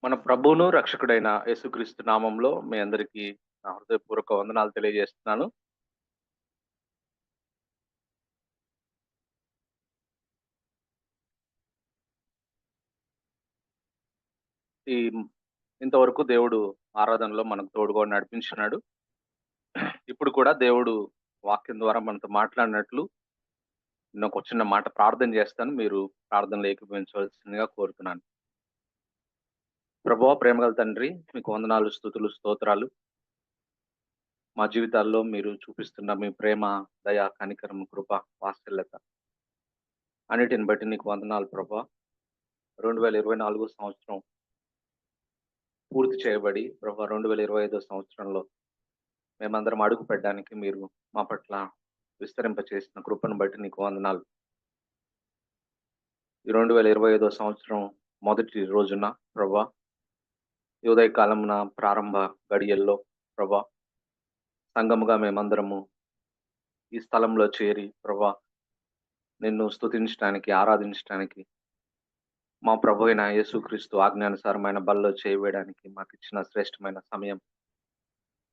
మన ప్రభువును, రక్షకుడైన యేసుక్రీస్తు నామంలో మీ అందరికీ నా హృదయపూర్వక వందనాలు తెలియజేస్తున్నాను. ఈ ఇంతవరకు దేవుడు ఆరాధనలో మనకు తోడుగా నడిపించున్నాడు. ఇప్పుడు కూడా దేవుడు వాక్యం ద్వారా మనతో మాట్లాడినట్లు నేనొక చిన్న మాట ప్రార్థన చేస్తాను. మీరు ప్రార్థనలో ఏకీభవించవలసిందిగా కోరుతున్నాను. ప్రభువా, ప్రేమగల తండ్రి, మీకు వందనాలు, స్తుతులు, స్తోత్రాలు. మా జీవితాల్లో మీరు చూపిస్తున్న మీ ప్రేమ, దయ, కనికరం, కృప, వాత్సల్యత అన్నిటిని బట్టి నీకు వందనాలు ప్రభువా. 2024 సంవత్సరం పూర్తి చేయబడి ప్రభా 2025 సంవత్సరంలో మేమందరం అడుగు పెట్టడానికి మీరు మా పట్ల విస్తరింపచేసిన కృపను బట్టి నీకు వందనాలు. ఈ 2025 సంవత్సరం మొదటి రోజున ప్రభా, ఈ ఉదయకాలమున ప్రారంభ గడియల్లో ప్రభా, సంఘముగా మేమందరము ఈ స్థలంలో చేరి ప్రభా నిన్ను స్తుతించడానికి, ఆరాధించడానికి మా ప్రభు అయిన యేసుక్రీస్తు ఆజ్ఞానుసారమైన బల్లో చేయవేయడానికి మాకిచ్చిన శ్రేష్టమైన సమయం,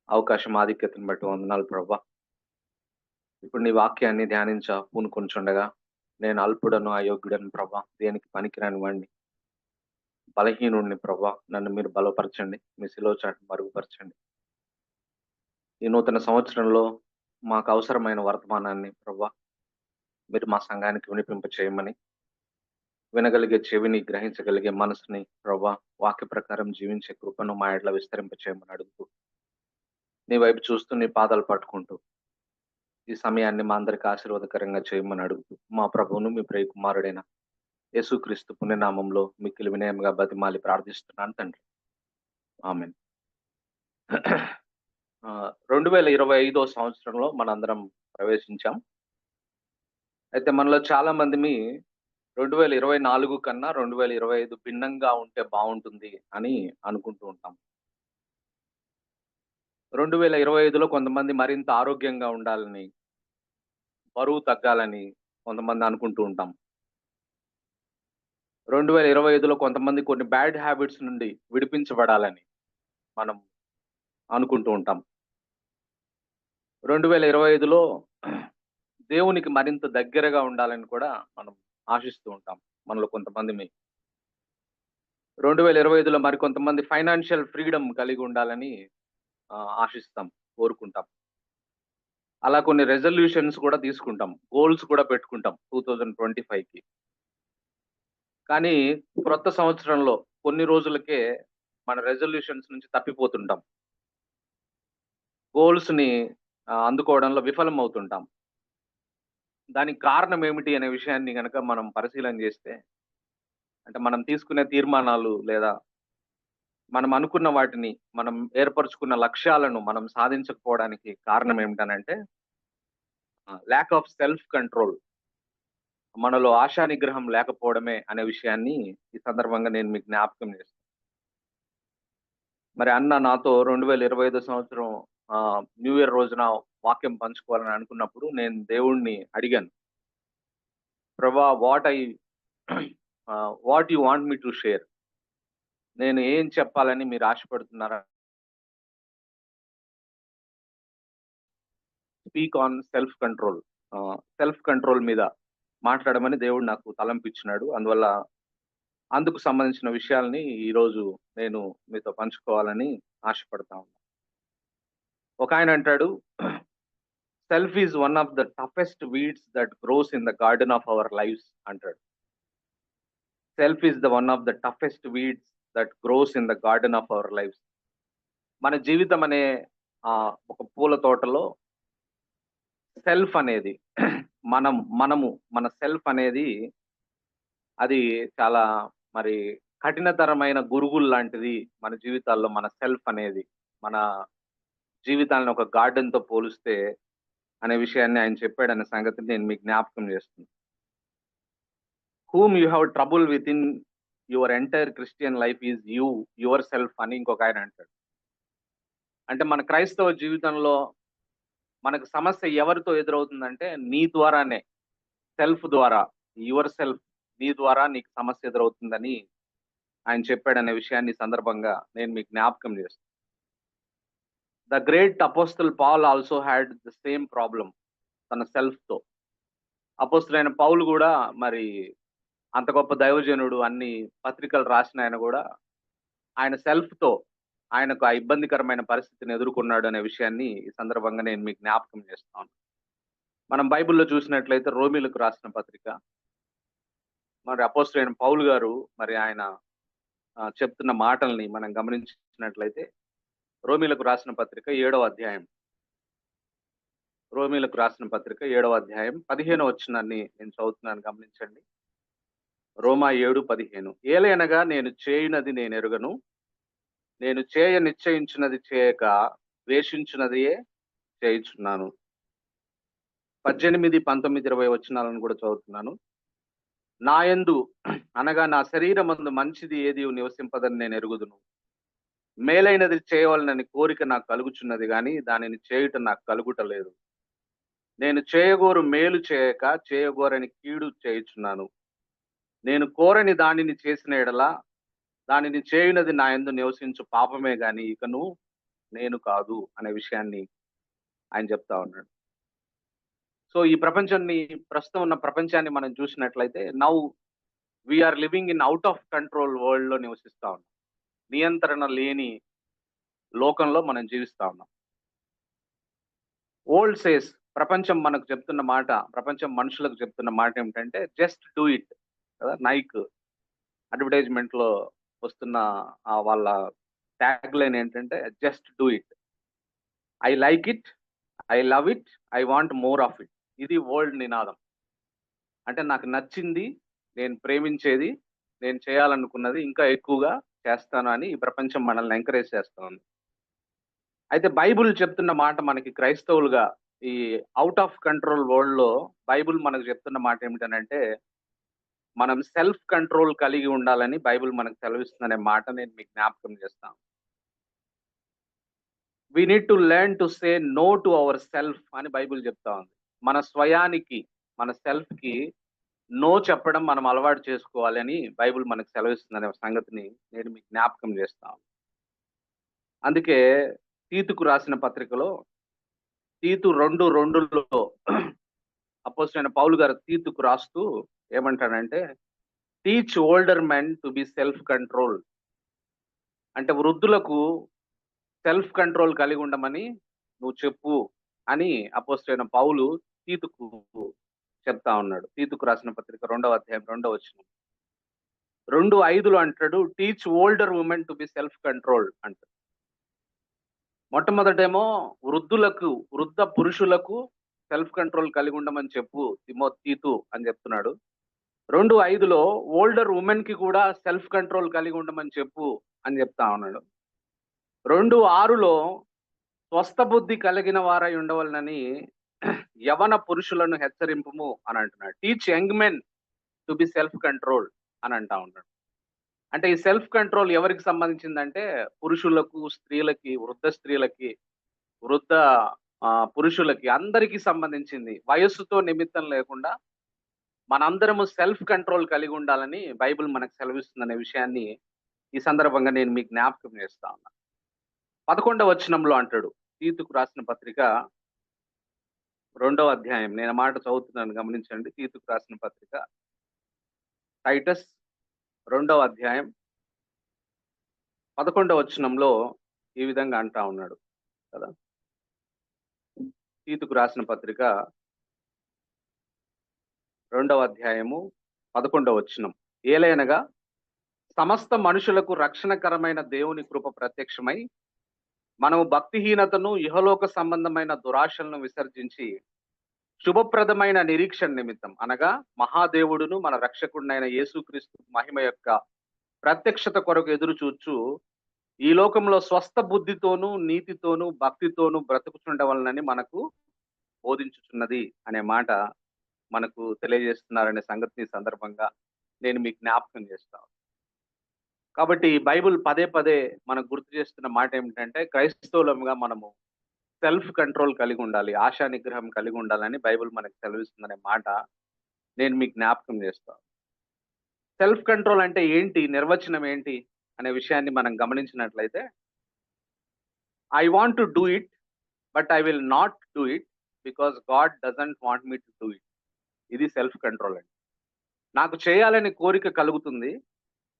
అవకాశం, ఆధిక్యతను బట్టి వందనాలు ప్రభా. ఇప్పుడు నీ వాక్యాన్ని పూనుకొనుచుండగా నేను అల్పుడను, అయోగ్యుడను ప్రభా, దేనికి పనికిరాని వాడిని, బలహీనుడిని ప్రభా. నన్ను మీరు బలపరచండి, మీ శిలువ చాటున మరుగుపరచండి. ఈ నూతన సంవత్సరంలో మాకు అవసరమైన వర్తమానాన్ని ప్రభా మీరు మా సంఘానికి వినిపింప చేయమని, వినగలిగే చెవిని, గ్రహించగలిగే మనసుని ప్రభా వాక్య ప్రకారం జీవించే కృపను మా ఎడల విస్తరింప చేయమని అడుగుతూ, నీ వైపు చూస్తూ నీ పాదాలు పట్టుకుంటూ ఈ సమయాన్ని మా అందరికి ఆశీర్వాదకరంగా చేయమని అడుగుతూ, మా ప్రభువును, మీ ప్రియ కుమారుడైన యేసుక్రీస్తు పుణ్యనామంలో మిక్కిలి వినయంగా బతిమాలి ప్రార్థిస్తున్నాను తండ్రి. ఆమేన్. 2025 సంవత్సరంలో మనందరం ప్రవేశించాం. అయితే మనలో చాలా మందిమి 2024 కన్నా 2025 భిన్నంగా ఉంటే బావుంటుంది అని అనుకుంటూ ఉంటాం. 2025లో కొంతమంది మరింత ఆరోగ్యంగా ఉండాలని, బరువు తగ్గాలని కొంతమంది అనుకుంటూ ఉంటాం. 2025లో కొంతమంది కొన్ని బ్యాడ్ హ్యాబిట్స్ నుండి విడిపించబడాలని మనం అనుకుంటూ ఉంటాం. 2025లో దేవునికి మరింత దగ్గరగా ఉండాలని కూడా మనం ఆశిస్తూ ఉంటాం. మనలో కొంతమందిమి 2025లో మరికొంతమంది ఫైనాన్షియల్ ఫ్రీడమ్ కలిగి ఉండాలని ఆశిస్తాం, కోరుకుంటాం. అలా కొన్ని రెజల్యూషన్స్ కూడా తీసుకుంటాం. గోల్స్ కూడా పెట్టుకుంటాం 2025కి. కానీ క్రొత్త సంవత్సరంలో కొన్ని రోజులకే మన రెజల్యూషన్స్ నుంచి తప్పిపోతుంటాం. గోల్స్‌ని అందుకోవడంలో విఫలమవుతుంటాం. దానికి కారణం ఏమిటి అనే విషయాన్ని గనక మనం పరిశీలన చేస్తే, అంటే మనం తీసుకునే తీర్మానాలు లేదా మనం అనుకున్న వాటిని, మనం ఏర్పరుచుకున్న లక్ష్యాలను మనం సాధించకపోవడానికి కారణం ఏమిటనంటే ల్యాక్ ఆఫ్ సెల్ఫ్ కంట్రోల్. మనలో ఆశా నిగ్రహం లేకపోవడమే అనే విషయాన్ని ఈ సందర్భంగా నేను మీకు జ్ఞాపకం చేస్తాను. మరి అన్న నాతో 2025 సంవత్సరం న్యూ ఇయర్ రోజున వాక్యం పంచుకోవాలని అనుకున్నప్పుడు నేను దేవుడిని అడిగాను. Prabha, what you want me to share? నేను ఏం చెప్పాలని మీరు ఆశపడుతున్నారా? Speak on self control. Self control మీద మాట్లాడమని దేవుడు నాకు తలంపిచ్చినాడు. అందువల్ల అందుకు సంబంధించిన విషయాల్ని ఈరోజు నేను మీతో పంచుకోవాలని ఆశపడతా ఉన్నా. ఒకాయన అంటాడు, self is one of the toughest weeds that grows in the garden of our lives అంటాడు. Self is the one of the toughest weeds that grows in the garden of our lives. మన జీవితం అనే ఒక పూల తోటలో self అనేది మనము మన సెల్ఫ్ అనేది అది చాలా మరి కఠినతరమైన గురుగులు లాంటిది. మన జీవితాల్లో మన సెల్ఫ్ అనేది మన జీవితాలను ఒక గార్డెన్‌తో పోలిస్తే అనే విషయాన్ని ఆయన చెప్పాడనే సంగతిని నేను మీకు జ్ఞాపకం చేస్తున్నా. Whom you have trouble within your entire Christian life is your self అని ఇంకొక ఆయన అంటాడు. అంటే మన క్రైస్తవ జీవితంలో మనకు సమస్య ఎవరితో ఎదురవుతుందంటే నీ ద్వారానే, సెల్ఫ్ ద్వారా, యువర్ సెల్ఫ్, నీ ద్వారా నీకు సమస్య ఎదురవుతుందని ఆయన చెప్పాడనే విషయాన్ని ఈ సందర్భంగా నేను మీకు జ్ఞాపకం చేస్తాను. The great apostle Paul also had the same problem తన సెల్ఫ్‌తో. అపోస్తలుడైన పౌలు గూడా మరి అంత గొప్ప దైవజనుడు, అన్ని పత్రికలు రాసిన ఆయన గూడా ఆయన సెల్ఫ్‌తో ఆయనకు ఆ ఇబ్బందికరమైన పరిస్థితిని ఎదుర్కొన్నాడు అనే విషయాన్ని ఈ సందర్భంగా నేను మీకు జ్ఞాపకం చేస్తాను. మనం బైబిల్‌లో చూసినట్లయితే రోమీలకు రాసిన పత్రిక, మరి అపోస్తలుడైన పౌలు గారు మరి ఆయన చెప్తున్న మాటల్ని మనం గమనించినట్లయితే రోమీలకు రాసిన పత్రిక 7వ అధ్యాయం. రోమీలకు రాసిన పత్రిక 7వ అధ్యాయం 15వ వచనాన్ని నేను చదువుతున్నాను, గమనించండి. రోమా 7:15. ఏలయనగా నేను చేయునది నేనెరుగను, నేను చేయ నిశ్చయించున్నది చేయక ద్వేషించున్నదియే చేయుచున్నాను. 18, 19, 20 వచనాలను కూడా చదువుతున్నాను. నాయందు అనగా నా శరీరమందు మంచిది ఏది నివసింపదని నేను ఎరుగుదును. మేలైనది చేయవలనని కోరిక నాకు కలుగుచున్నది గాని దానిని చేయుట నాకు కలుగుటలేదు. నేను చేయగోరు మేలు చేయక చేయగోరని కీడు చేయుచున్నాను. నేను కోరని దానిని చేసిన ఎడల దానిని చేయునది నా యందు నివసించు పాపమే గాని ఇకను నేను కాదు అనే విషయాన్ని ఆయన చెప్తా ఉన్నాడు. సో ఈ ప్రపంచాన్ని, ప్రస్తుతం ఉన్న ప్రపంచాన్ని మనం చూసినట్లయితే now we are living in out of control world లో నివసిస్తా ఉన్నాం. నియంత్రణ లేని లోకంలో మనం జీవిస్తా ఉన్నాం. ఓల్డ్ సేస్, ప్రపంచం మనకు చెప్తున్న మాట, ప్రపంచం మనుషులకు చెప్తున్న మాట ఏమిటంటే జస్ట్ డూ ఇట్ కదా. నైక్ అడ్వర్టైజ్మెంట్ లో వస్తున్న వాళ్ళ ట్యాగ్ లైన్ ఏంటంటే just do it, I like it, I love it, I want more of it. ఇది వరల్డ్ నినాదం. అంటే నాకు నచ్చింది, నేను ప్రేమించేది, నేను చేయాలనుకున్నది ఇంకా ఎక్కువగా చేస్తాను అని ఈ ప్రపంచం మనల్ని ఎంకరేజ్ చేస్తా ఉంది. అయితే బైబుల్ చెప్తున్న మాట, మనకి క్రైస్తవులుగా ఈ అవుట్ ఆఫ్ కంట్రోల్ వరల్డ్ లో బైబుల్ మనకు చెప్తున్న మాట ఏమిటనంటే మనం సెల్ఫ్ కంట్రోల్ కలిగి ఉండాలని బైబుల్ మనకు సెలవిస్తుందనే మాట నేను మీకు జ్ఞాపకం చేస్తాను. We need to learn to say no to our self అని బైబుల్ చెప్తా ఉంది. మన స్వయానికి, మన సెల్ఫ్ కి నో చెప్పడం మనం అలవాటు చేసుకోవాలి అని బైబుల్ మనకు సెలవిస్తుందనే సంగతిని నేను మీకు జ్ఞాపకం చేస్తాను. అందుకే తీతుకు రాసిన పత్రికలో తీతు 2:2లో అపోస్తలుడైన పౌలు గారు తీతుకు రాస్తూ ఏమంటాడంటే teach older men to be self control. అంటే వృద్ధులకు సెల్ఫ్ కంట్రోల్ కలిగి ఉండమని నువ్వు చెప్పు అని అపోస్తలుడైన పౌలు తీతుకు చెప్తా ఉన్నాడు. తీతుకు రాసిన పత్రిక 2వ అధ్యాయం 2వ వచనం. 2:5లో అంటాడు teach older women to be self control అంటాడు. మొట్టమొదటేమో వృద్ధ పురుషులకు సెల్ఫ్ కంట్రోల్ కలిగి ఉండమని చెప్పు తీతు అని చెప్తున్నాడు. 2:5లో ఓల్డర్ ఉమెన్ కి కూడా సెల్ఫ్ కంట్రోల్ కలిగి ఉండమని చెప్పు అని చెప్తా ఉన్నాడు. 2:6లో స్వస్థ బుద్ధి కలిగిన వారై ఉండవలనని యవన పురుషులను హెచ్చరింపుము అని అంటున్నాడు. Teach young men to be self control అని అంటా ఉన్నాడు. అంటే ఈ సెల్ఫ్ కంట్రోల్ ఎవరికి సంబంధించిందంటే పురుషులకు, స్త్రీలకి, వృద్ధ స్త్రీలకి, వృద్ధ పురుషులకి, అందరికీ సంబంధించింది. వయస్సుతో నిమిత్తం లేకుండా మనందరము సెల్ఫ్ కంట్రోల్ కలిగి ఉండాలని బైబిల్ మనకు సెలవిస్తుందనే విషయాన్ని ఈ సందర్భంగా నేను మీకు జ్ఞాపకం చేస్తా ఉన్నా. 11వ వచనంలో అంటాడు, తీతుకు రాసిన పత్రిక 2వ అధ్యాయం, నేను మాట చదువుతున్నాను గమనించండి. తీతుకు రాసిన పత్రిక టైటస్ 2వ అధ్యాయం 11వ వచనంలో ఈ విధంగా అంటా ఉన్నాడు కదా. తీతుకు రాసిన పత్రిక 2వ అధ్యాయము 11వ వచనం. ఏలైనగా సమస్త మనుషులకు రక్షణకరమైన దేవుని కృప ప్రత్యక్షమై మనము భక్తిహీనతను, ఇహలోక సంబంధమైన దురాశలను విసర్జించి శుభప్రదమైన నిరీక్షణ నిమిత్తం అనగా మహాదేవుడును మన రక్షకుడినైన యేసుక్రీస్తు మహిమ యొక్క ప్రత్యక్షత కొరకు ఎదురు చూచు ఈ లోకంలో స్వస్థ బుద్ధితోనూ నీతితోనూ భక్తితోనూ బ్రతుకుచుండవలనని మనకు బోధించుచున్నది అనే మాట మనకు తెలియజేస్తున్నారనే సంగతిని సందర్భంగా నేను మీకు జ్ఞాపకం చేస్తాను. కాబట్టి బైబుల్ పదే పదే మనకు గుర్తు చేస్తున్న మాట ఏమిటంటే క్రైస్తవులంగా మనము సెల్ఫ్ కంట్రోల్ కలిగి ఉండాలి, ఆశా నిగ్రహం కలిగి ఉండాలని బైబుల్ మనకు సెలవిస్తుందనే మాట నేను మీకు జ్ఞాపకం చేస్తాను. సెల్ఫ్ కంట్రోల్ అంటే ఏంటి, నిర్వచనం ఏంటి అనే విషయాన్ని మనం గమనించినట్లయితే, I want to do it but I will not do it because God doesn't want me to do it. ఇది సెల్ఫ్ కంట్రోల్ అండి. నాకు చేయాలని కోరిక కలుగుతుంది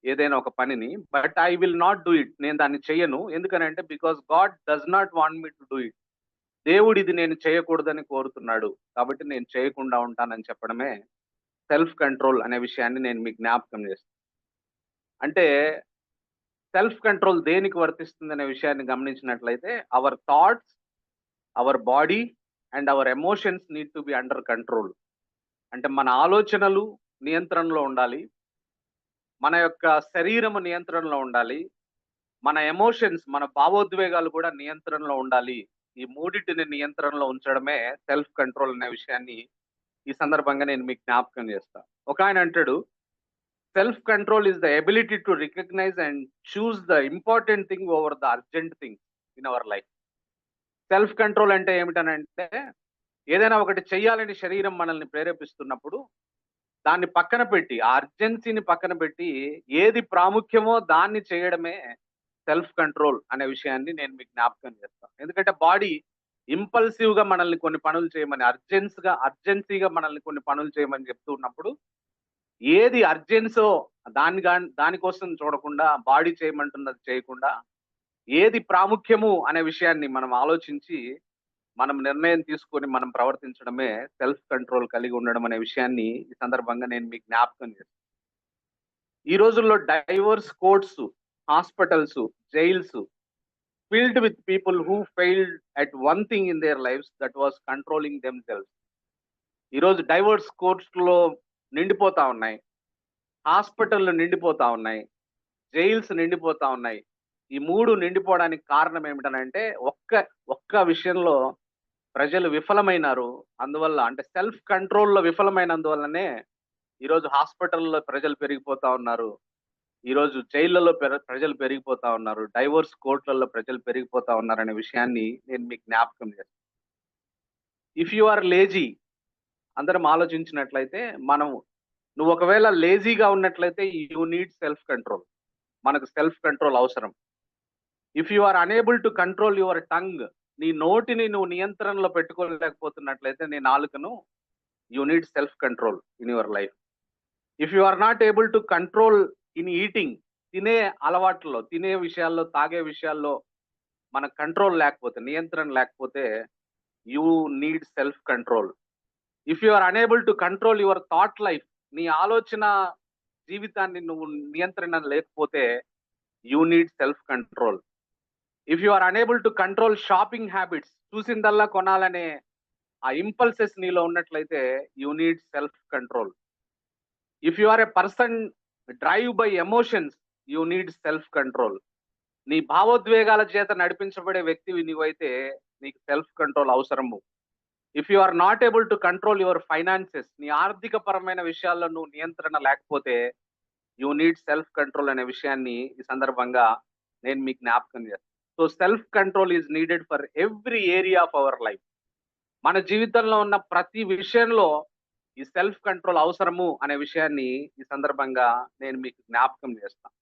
ఏదైనా ఒక పనిని, but I will not do it. నేను దాన్ని చెయ్యను. ఎందుకనంటే because God does not want me to do it. దేవుడు ఇది నేను చేయకూడదని కోరుతున్నాడు, కాబట్టి నేను చేయకుండా ఉంటానని చెప్పడమే సెల్ఫ్ కంట్రోల్ అనే విషయాన్ని నేను మీకు జ్ఞాపకం చేస్తాను. అంటే సెల్ఫ్ కంట్రోల్ దేనికి వర్తిస్తుంది అనే విషయాన్ని గమనించినట్లయితే, our thoughts, our body and hour emotions need to be under control. అంటే మన ఆలోచనలు నియంత్రణలో ఉండాలి, మన యొక్క శరీరము నియంత్రణలో ఉండాలి, మన ఎమోషన్స్, మన భావోద్వేగాలు కూడా నియంత్రణలో ఉండాలి. ఈ మూడిటిని నియంత్రణలో ఉంచడమే సెల్ఫ్ కంట్రోల్ అనే విషయాన్ని ఈ సందర్భంగా నేను మీకు జ్ఞాపకం చేస్తాను. ఒక ఆయన అంటాడు, self control is the ability to recognise and choose the important thing over the urgent thing in our life. Self control అంటే ఏమిటనంటే, ఏదైనా ఒకటి చెయ్యాలని శరీరం మనల్ని ప్రేరేపిస్తున్నప్పుడు దాన్ని పక్కన పెట్టి, ఆ అర్జెన్సీని పక్కన పెట్టి, ఏది ప్రాముఖ్యమో దాన్ని చేయడమే సెల్ఫ్ కంట్రోల్ అనే విషయాన్ని నేను మీకు జ్ఞాపకం చేస్తాను. ఎందుకంటే బాడీ ఇంపల్సివ్ గా మనల్ని కొన్ని పనులు చేయమని, అర్జెన్సీగా మనల్ని కొన్ని పనులు చేయమని చెప్తూ ఉన్నప్పుడు, ఏది అర్జెన్సో దానికోసం చూడకుండా, బాడీ చేయమంటున్నది చేయకుండా, ఏది ప్రాముఖ్యము అనే విషయాన్ని మనం ఆలోచించి మనం నిర్ణయం తీసుకొని మనం ప్రవర్తించడమే సెల్ఫ్ కంట్రోల్ కలిగి ఉండడం అనే విషయాన్ని ఈ సందర్భంగా నేను మీకు జ్ఞాపకం చేస్తాను. ఈ రోజుల్లో divorce courts, hospitals, jails filled with people who failed at one thing in there lifes, that was controlling them self. ఈరోజు డైవర్స్ కోర్ట్స్ లో నిండిపోతా ఉన్నాయి, హాస్పిటల్లు నిండిపోతా ఉన్నాయి, జైల్స్ నిండిపోతా ఉన్నాయి. ఈ మూడు నిండిపోవడానికి కారణం ఏమిటనంటే, ఒక్క ఒక్క విషయంలో ప్రజలు విఫలమైనారు. అందువల్ల అంటే సెల్ఫ్ కంట్రోల్‌లో విఫలమైనందువల్లనే ఈరోజు హాస్పిటల్‌లో ప్రజలు పెరిగిపోతా ఉన్నారు. ఈరోజు జైళ్ళలో ప్రజలు పెరిగిపోతా ఉన్నారు. డైవోర్స్ కోర్ట్‌లలో ప్రజలు పెరిగిపోతా ఉన్నారనే విషయాన్ని నేను మీకు జ్ఞాపకం చేస్తాను. ఇఫ్ యూ ఆర్ లేజీ, అందరం ఆలోచించినట్లయితే, నువ్వు ఒకవేళ లేజీగా ఉన్నట్లయితే యూ నీడ్ సెల్ఫ్ కంట్రోల్. మనకు సెల్ఫ్ కంట్రోల్ అవసరం. If you are unable to control your tongue, నీ నోటిని నువ్వు నియంత్రణలో పెట్టుకోలేకపోతున్నట్లయితే, నీ నాలుకను, you need self control in your life. If you are not able to control in eating, తినే అలవాట్లలో, తినే విషయాల్లో, తాగే విషయాల్లో మన కంట్రోల్ లేకపోతే, నియంత్రణ లేకపోతే, you need self control. If you are unable to control your thought life, నీ ఆలోచన జీవితాన్ని నువ్వు నియంత్రణ లేకపోతే, you need self control. If you are unable to control shopping habits, చూసిందల్లా కొనాలనే ఆ ఇంపల్సెస్ నీలో ఉన్నట్లయితే, you need self control. If you are a person drive by emotions, you need self control. నీ భావోద్వేగాల చేత నడిపించబడే వ్యక్తివి నీవైతే, నీకు సెల్ఫ్ కంట్రోల్ అవసరము. If you are not able to control your finances, నీ ఆర్థిక పరమైన విషయాల్లో నువ్వు నియంత్రణ లేకపోతే, యూ నీడ్ సెల్ఫ్ కంట్రోల్ అనే విషయాన్ని ఈ సందర్భంగా నేను మీకు జ్ఞాపకం చేస్తాను. So self control is needed for every area of our life. మన జీవితంలో ఉన్న ప్రతి విషయంలో ఈ సెల్ఫ్ కంట్రోల్ అవసరము అనే విషయాన్ని ఈ సందర్భంగా నేను మీకు జ్ఞాపకం చేస్తాను.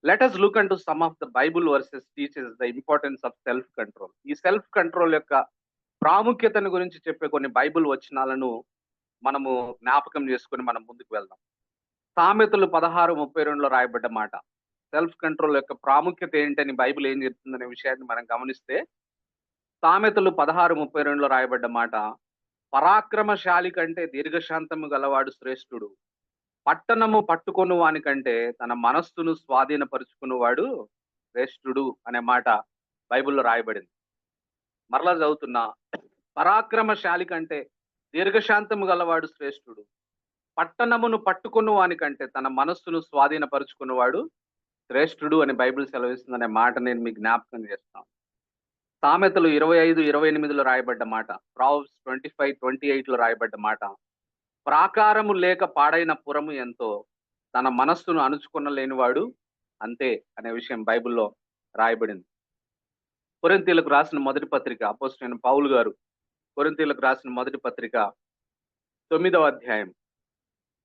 Let us look into some of the Bible versus teaches the importance of self control. ఈ సెల్ఫ్ కంట్రోల్ యొక్క ప్రాముఖ్యతను గురించి చెప్పే కొన్ని బైబుల్ వచనాలను మనము జ్ఞాపకం చేసుకుని మనం ముందుకు వెళ్దాం. సామెతలు 16:32లో రాయబడ్డ మాట. సెల్ఫ్ కంట్రోల్ యొక్క ప్రాముఖ్యత ఏంటని బైబిల్ ఏం చెప్తుందనే విషయాన్ని మనం గమనిస్తే, సామెతలు 16:32లో రాయబడ్డ మాట, పరాక్రమశాలి కంటే దీర్ఘశాంతము గలవాడు శ్రేష్ఠుడు, పట్టణము పట్టుకొను వాని కంటే తన మనస్సును స్వాధీనపరుచుకున్నవాడు శ్రేష్ఠుడు అనే మాట బైబిల్లో రాయబడింది. మరలా చదువుతున్నా, పరాక్రమశాలి కంటే దీర్ఘశాంతము గలవాడు శ్రేష్ఠుడు, పట్టణమును పట్టుకొను వాని కంటే తన మనస్సును స్వాధీనపరుచుకున్నవాడు శ్రేష్ఠుడు అని బైబిల్ సెలవిస్తుందనే మాట నేను మీకు జ్ఞాపకం చేస్తాను. సామెతలు 25:28లో రాయబడ్డ మాట, ప్రావెర్బ్స్ 25:28లో రాయబడ్డ మాట, ప్రాకారము లేక పాడైన పురము ఎంతో, తన మనస్సును అణుచుకొనలేనివాడు అంతే అనే విషయం బైబిల్లో రాయబడింది. కొరింథీయులకు రాసిన మొదటి పత్రిక, అపోస్తలుడైన పౌలు గారు కొరింథీయులకు రాసిన మొదటి పత్రిక 9వ అధ్యాయం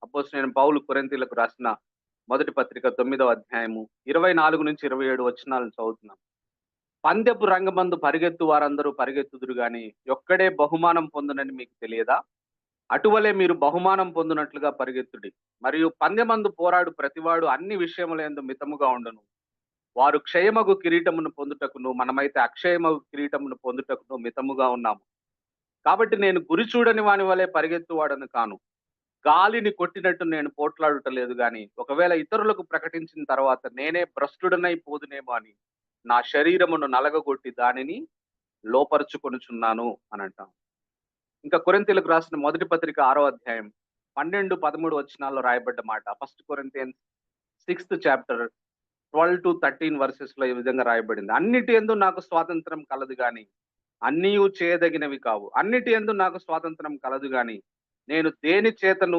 అపోస్తలుడైన పౌలు కొరింథీయులకు రాసిన మొదటి పత్రిక 9వ అధ్యాయము 24 నుంచి 27 వచనాలను చదువుతున్నాం. పందెపు రంగమందు పరిగెత్తు వారందరూ పరిగెత్తుదురు గాని ఒక్కడే బహుమానం పొందునని మీకు తెలియదా? అటువలే మీరు బహుమానం పొందినట్లుగా పరిగెత్తుడి. మరియు పందెమందు పోరాడు ప్రతివాడు అన్ని విషయములందు మితముగా ఉండును. వారు క్షయమగు కిరీటమును పొందుటకును, మనమైతే అక్షయమగు కిరీటమును పొందుటకును మితముగా ఉన్నాము. కాబట్టి నేను గురి చూడని వాని వలె పరిగెత్తువాడను కాను. గాలిని కొట్టినట్టు నేను పోట్లాడుట లేదు గాని, ఒకవేళ ఇతరులకు ప్రకటించిన తర్వాత నేనే భ్రష్టుడనై పోదునేమో అని నా శరీరమును నలగగొట్టి దానిని లోపరుచుకొనుచున్నాను అని అంటాం. ఇంకా కొరింథీయులకు రాసిన మొదటి పత్రిక 6వ అధ్యాయం 12, 13 వచనాల్లో రాయబడ్డ మాట. 1 Corinthians 6th chapter 12 to 13 verses లో ఈ విధంగా రాయబడింది. అన్నిటి యందు నాకు స్వాతంత్రం కలదు గాని అన్నీయు చేయదగినవి కావు. అన్నిటి యందు నాకు స్వాతంత్రం కలదు గాని నేను దేని చేతను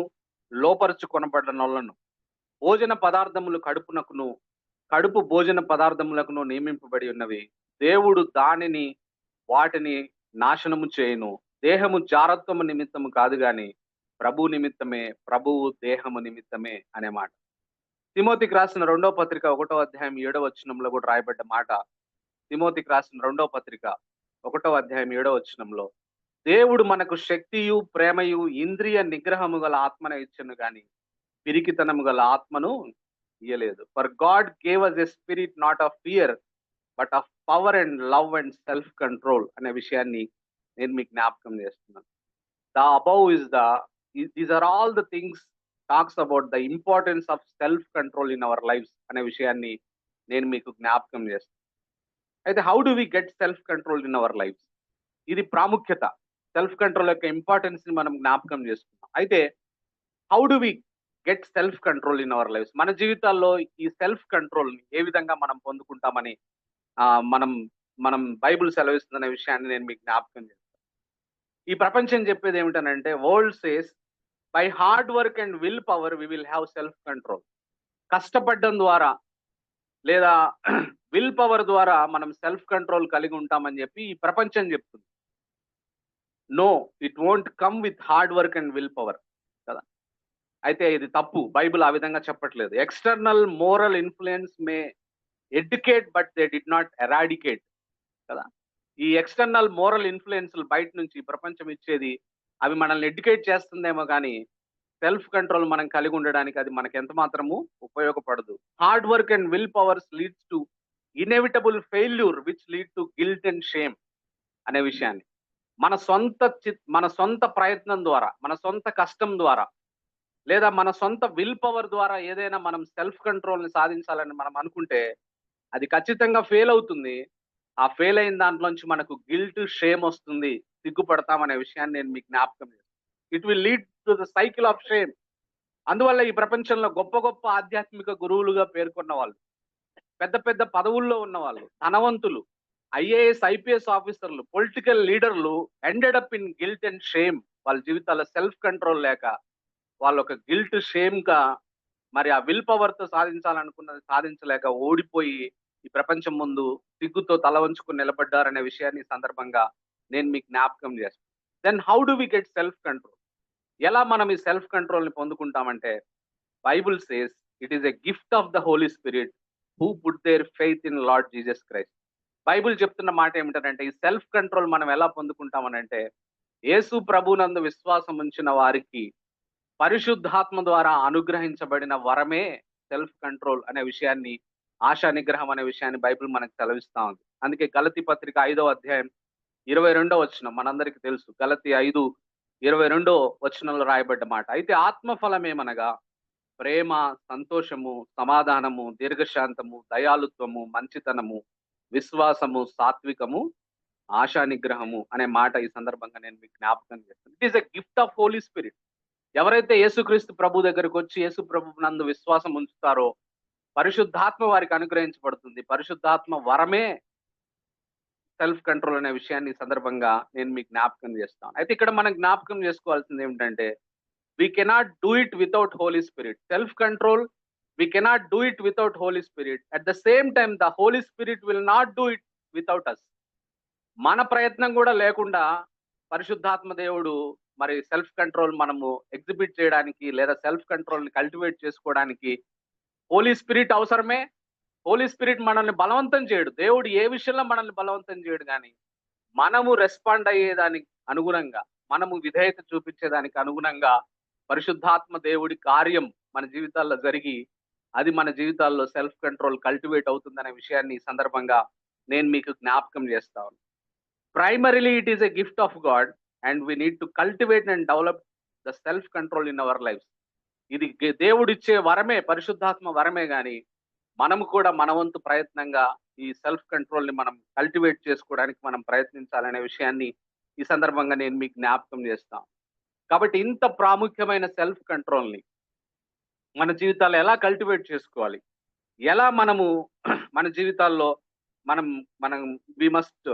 లోపరుచుకొనబడనొల్లను. భోజన పదార్థములు కడుపునకును, కడుపు భోజన పదార్థములకును నియమింపబడి ఉన్నవి. దేవుడు వాటిని నాశనము చేయును. దేహము జారత్వము నిమిత్తము కాదు గాని ప్రభు నిమిత్తమే, ప్రభువు దేహము నిమిత్తమే అనే మాట. తిమోతికి రాసిన 2వ పత్రిక 1వ అధ్యాయం 7వ వచనంలో కూడా రాయబడ్డ మాట. తిమోతికి రాసిన 2వ పత్రిక 1వ అధ్యాయం 7వ వచనంలో దేవుడు మనకు శక్తియు ప్రేమయు ఇంద్రియ నిగ్రహము గల ఆత్మను ఇచ్చెను గాని పిరికితనము గల ఆత్మను ఇయ్యలేదు. For God gave us a spirit not of fear but of power and love and self control అనే విషయాన్ని నేను మీకు జ్ఞాపకం చేస్తున్నాను. The above is these are all the things talks about the importance of self control in our lives అనే విషయాన్ని నేను మీకు జ్ఞాపకం చేస్తాను. అయితే how do we get self control in our lives? ఇది ప్రాముఖ్యత. సెల్ఫ్ కంట్రోల్ యొక్క ఇంపార్టెన్స్ ని మనం జ్ఞాపకం చేసుకున్నాం. అయితే how do we get self control in our lives? మన జీవితాల్లో ఈ సెల్ఫ్ కంట్రోల్ ని ఏ విధంగా మనం పొందుకుంటామని మనం మనం బైబుల్ సెలవిస్తుందనే విషయాన్ని నేను మీకు జ్ఞాపకం చేస్తాను. ఈ ప్రపంచం చెప్పేది ఏమిటనంటే, world says by hard work and will power we will have self control. కష్టపడడం ద్వారా లేదా విల్ పవర్ ద్వారా మనం సెల్ఫ్ కంట్రోల్ కలిగి ఉంటామని చెప్పి ఈ ప్రపంచం చెప్తుంది. No, it won't come with hard work and will power కదా. అయితే ఇది తప్పు. బైబుల్ ఆ విధంగా చెప్పట్లేదు. External moral influence may educate but they did not eradicate కదా. ఈ ఎక్స్టర్నల్ మోరల్ ఇన్ఫ్లుయెన్స్లు బయట నుంచి ప్రపంచం ఇచ్చేది అవి మనల్ని ఎడ్యుకేట్ చేస్తుందేమో కానీ సెల్ఫ్ కంట్రోల్ మనం కలిగి ఉండడానికి అది మనకి ఎంత మాత్రము ఉపయోగపడదు. Hard work and will powers leads to inevitable failure which lead to guilt and shame అనే విషయాన్ని మన సొంత ప్రయత్నం ద్వారా, మన సొంత కష్టం ద్వారా లేదా మన సొంత విల్ పవర్ ద్వారా ఏదైనా మనం సెల్ఫ్ కంట్రోల్ ని సాధించాలని మనం అనుకుంటే అది ఖచ్చితంగా ఫెయిల్ అవుతుంది. ఆ ఫెయిల్ అయిన దాంట్లోంచి మనకు గిల్ట్, షేమ్ వస్తుంది, సిగ్గుపడతామనే విషయాన్ని నేను మీకు జ్ఞాపకం చేస్తాను. It will lead to the cycle of shame. అందువల్ల ఈ ప్రపంచంలో గొప్ప గొప్ప ఆధ్యాత్మిక గురువులుగా పేర్కొన్న వాళ్ళు, పెద్ద పెద్ద పదవుల్లో ఉన్న వాళ్ళు, ధనవంతులు, ఐఏఎస్, ఐపీఎస్ ఆఫీసర్లు, పొలిటికల్ లీడర్లు ended up in guilt and shame. వాళ్ళ జీవితాల్లో సెల్ఫ్ కంట్రోల్ లేక వాళ్ళు ఒక గిల్ట్, షేమ్ గా మరి ఆ విల్ పవర్ తో సాధించాలనుకున్నది సాధించలేక ఓడిపోయి ఈ ప్రపంచం ముందు సిగ్గుతో తల వంచుకుని నిలబడ్డారనే విషయాన్ని సందర్భంగా నేను మీకు జ్ఞాపకం చేస్తాను. Then how do we get self control? ఎలా మనం ఈ సెల్ఫ్ కంట్రోల్ ని పొందుకుంటామంటే, Bible says it is a gift of the Holy Spirit who put their faith in Lord Jesus Christ. Bible చెప్తున్న మాట ఏమిటంటే, ఈ సెల్ఫ్ కంట్రోల్ మనం ఎలా పొందుకుంటామనంటే, యేసు ప్రభునందు విశ్వాసం ఉంచిన వారికి పరిశుద్ధాత్మ ద్వారా అనుగ్రహించబడిన వరమే సెల్ఫ్ కంట్రోల్ అనే విషయాన్ని, ఆశా నిగ్రహం అనే విషయాన్ని బైబిల్ మనకు సెలవిస్తా ఉంది. అందుకే గలతీ పత్రిక 5వ అధ్యాయం 22వ వచనం మనందరికీ తెలుసు. గలతీ 5:22 వచనంలో రాయబడ్డ మాట. అయితే ఆత్మఫలం ఏమనగా ప్రేమ, సంతోషము, సమాధానము, దీర్ఘశాంతము, దయాలుత్వము, మంచితనము, విశ్వాసము, సాత్వికము, ఆశా నిగ్రహము అనే మాట ఈ సందర్భంగా నేను మీకు జ్ఞాపకం చేస్తాను. It is a gift of Holy Spirit. ఎవరైతే యేసుక్రీస్తు ప్రభు దగ్గరకు వచ్చి యేసు ప్రభు నందు విశ్వాసం ఉంచుతారో పరిశుద్ధాత్మ వారికి అనుగ్రహించబడుతుంది. పరిశుద్ధాత్మ వరమే సెల్ఫ్ కంట్రోల్ అనే విషయాన్ని సందర్భంగా నేను మీకు జ్ఞాపకం చేస్తాను. అయితే ఇక్కడ మనం జ్ఞాపకం చేసుకోవాల్సింది ఏమిటంటే, we cannot do it without Holy Spirit. Self control, we cannot do it without Holy Spirit. At the same time, the Holy Spirit will not do it without us. మన ప్రయత్నం కూడా లేకుండా పరిశుద్ధాత్మ దేవుడు మరి సెల్ఫ్ కంట్రోల్ మనము exhibit చేయడానికి లేదా సెల్ఫ్ కంట్రోల్ని కల్టివేట్ చేసుకోవడానికి హోలీ స్పిరిట్ అవసరమే. హోలీ స్పిరిట్ మనల్ని బలవంతం చేయడు. దేవుడు ఏ విషయంలో మనల్ని బలవంతం చేయడు కానీ మనము రెస్పాండ్ అయ్యేదానికి అనుగుణంగా, మనము విధేయత చూపించేదానికి అనుగుణంగా పరిశుద్ధాత్మ దేవుడి కార్యం మన జీవితాల్లో జరిగి అది మన జీవితాల్లో సెల్ఫ్ కంట్రోల్ కల్టివేట్ అవుతుందనే విషయాన్ని ఈ సందర్భంగా నేను మీకు జ్ఞాపకం చేస్తాను. Primarily it is a gift of God and we need to cultivate and develop the self control in our life. ఇది దేవుడిచ్చే వరమే, పరిశుద్ధాత్మ వరమే గాని మనము కూడా మన వంతు ప్రయత్నంగా ఈ సెల్ఫ్ కంట్రోల్ ని మనం కల్టివేట్ చేసుకోవడానికి మనం ప్రయత్నించాలనే విషయాన్ని ఈ సందర్భంగా నేను మీకు జ్ఞాపకం చేస్తాను. కాబట్టి ఇంత ప్రాముఖ్యమైన సెల్ఫ్ కంట్రోల్ ని మన జీవితాల్లో ఎలా కల్టివేట్ చేసుకోవాలి, ఎలా మనము మన జీవితాల్లో మనం మనం we must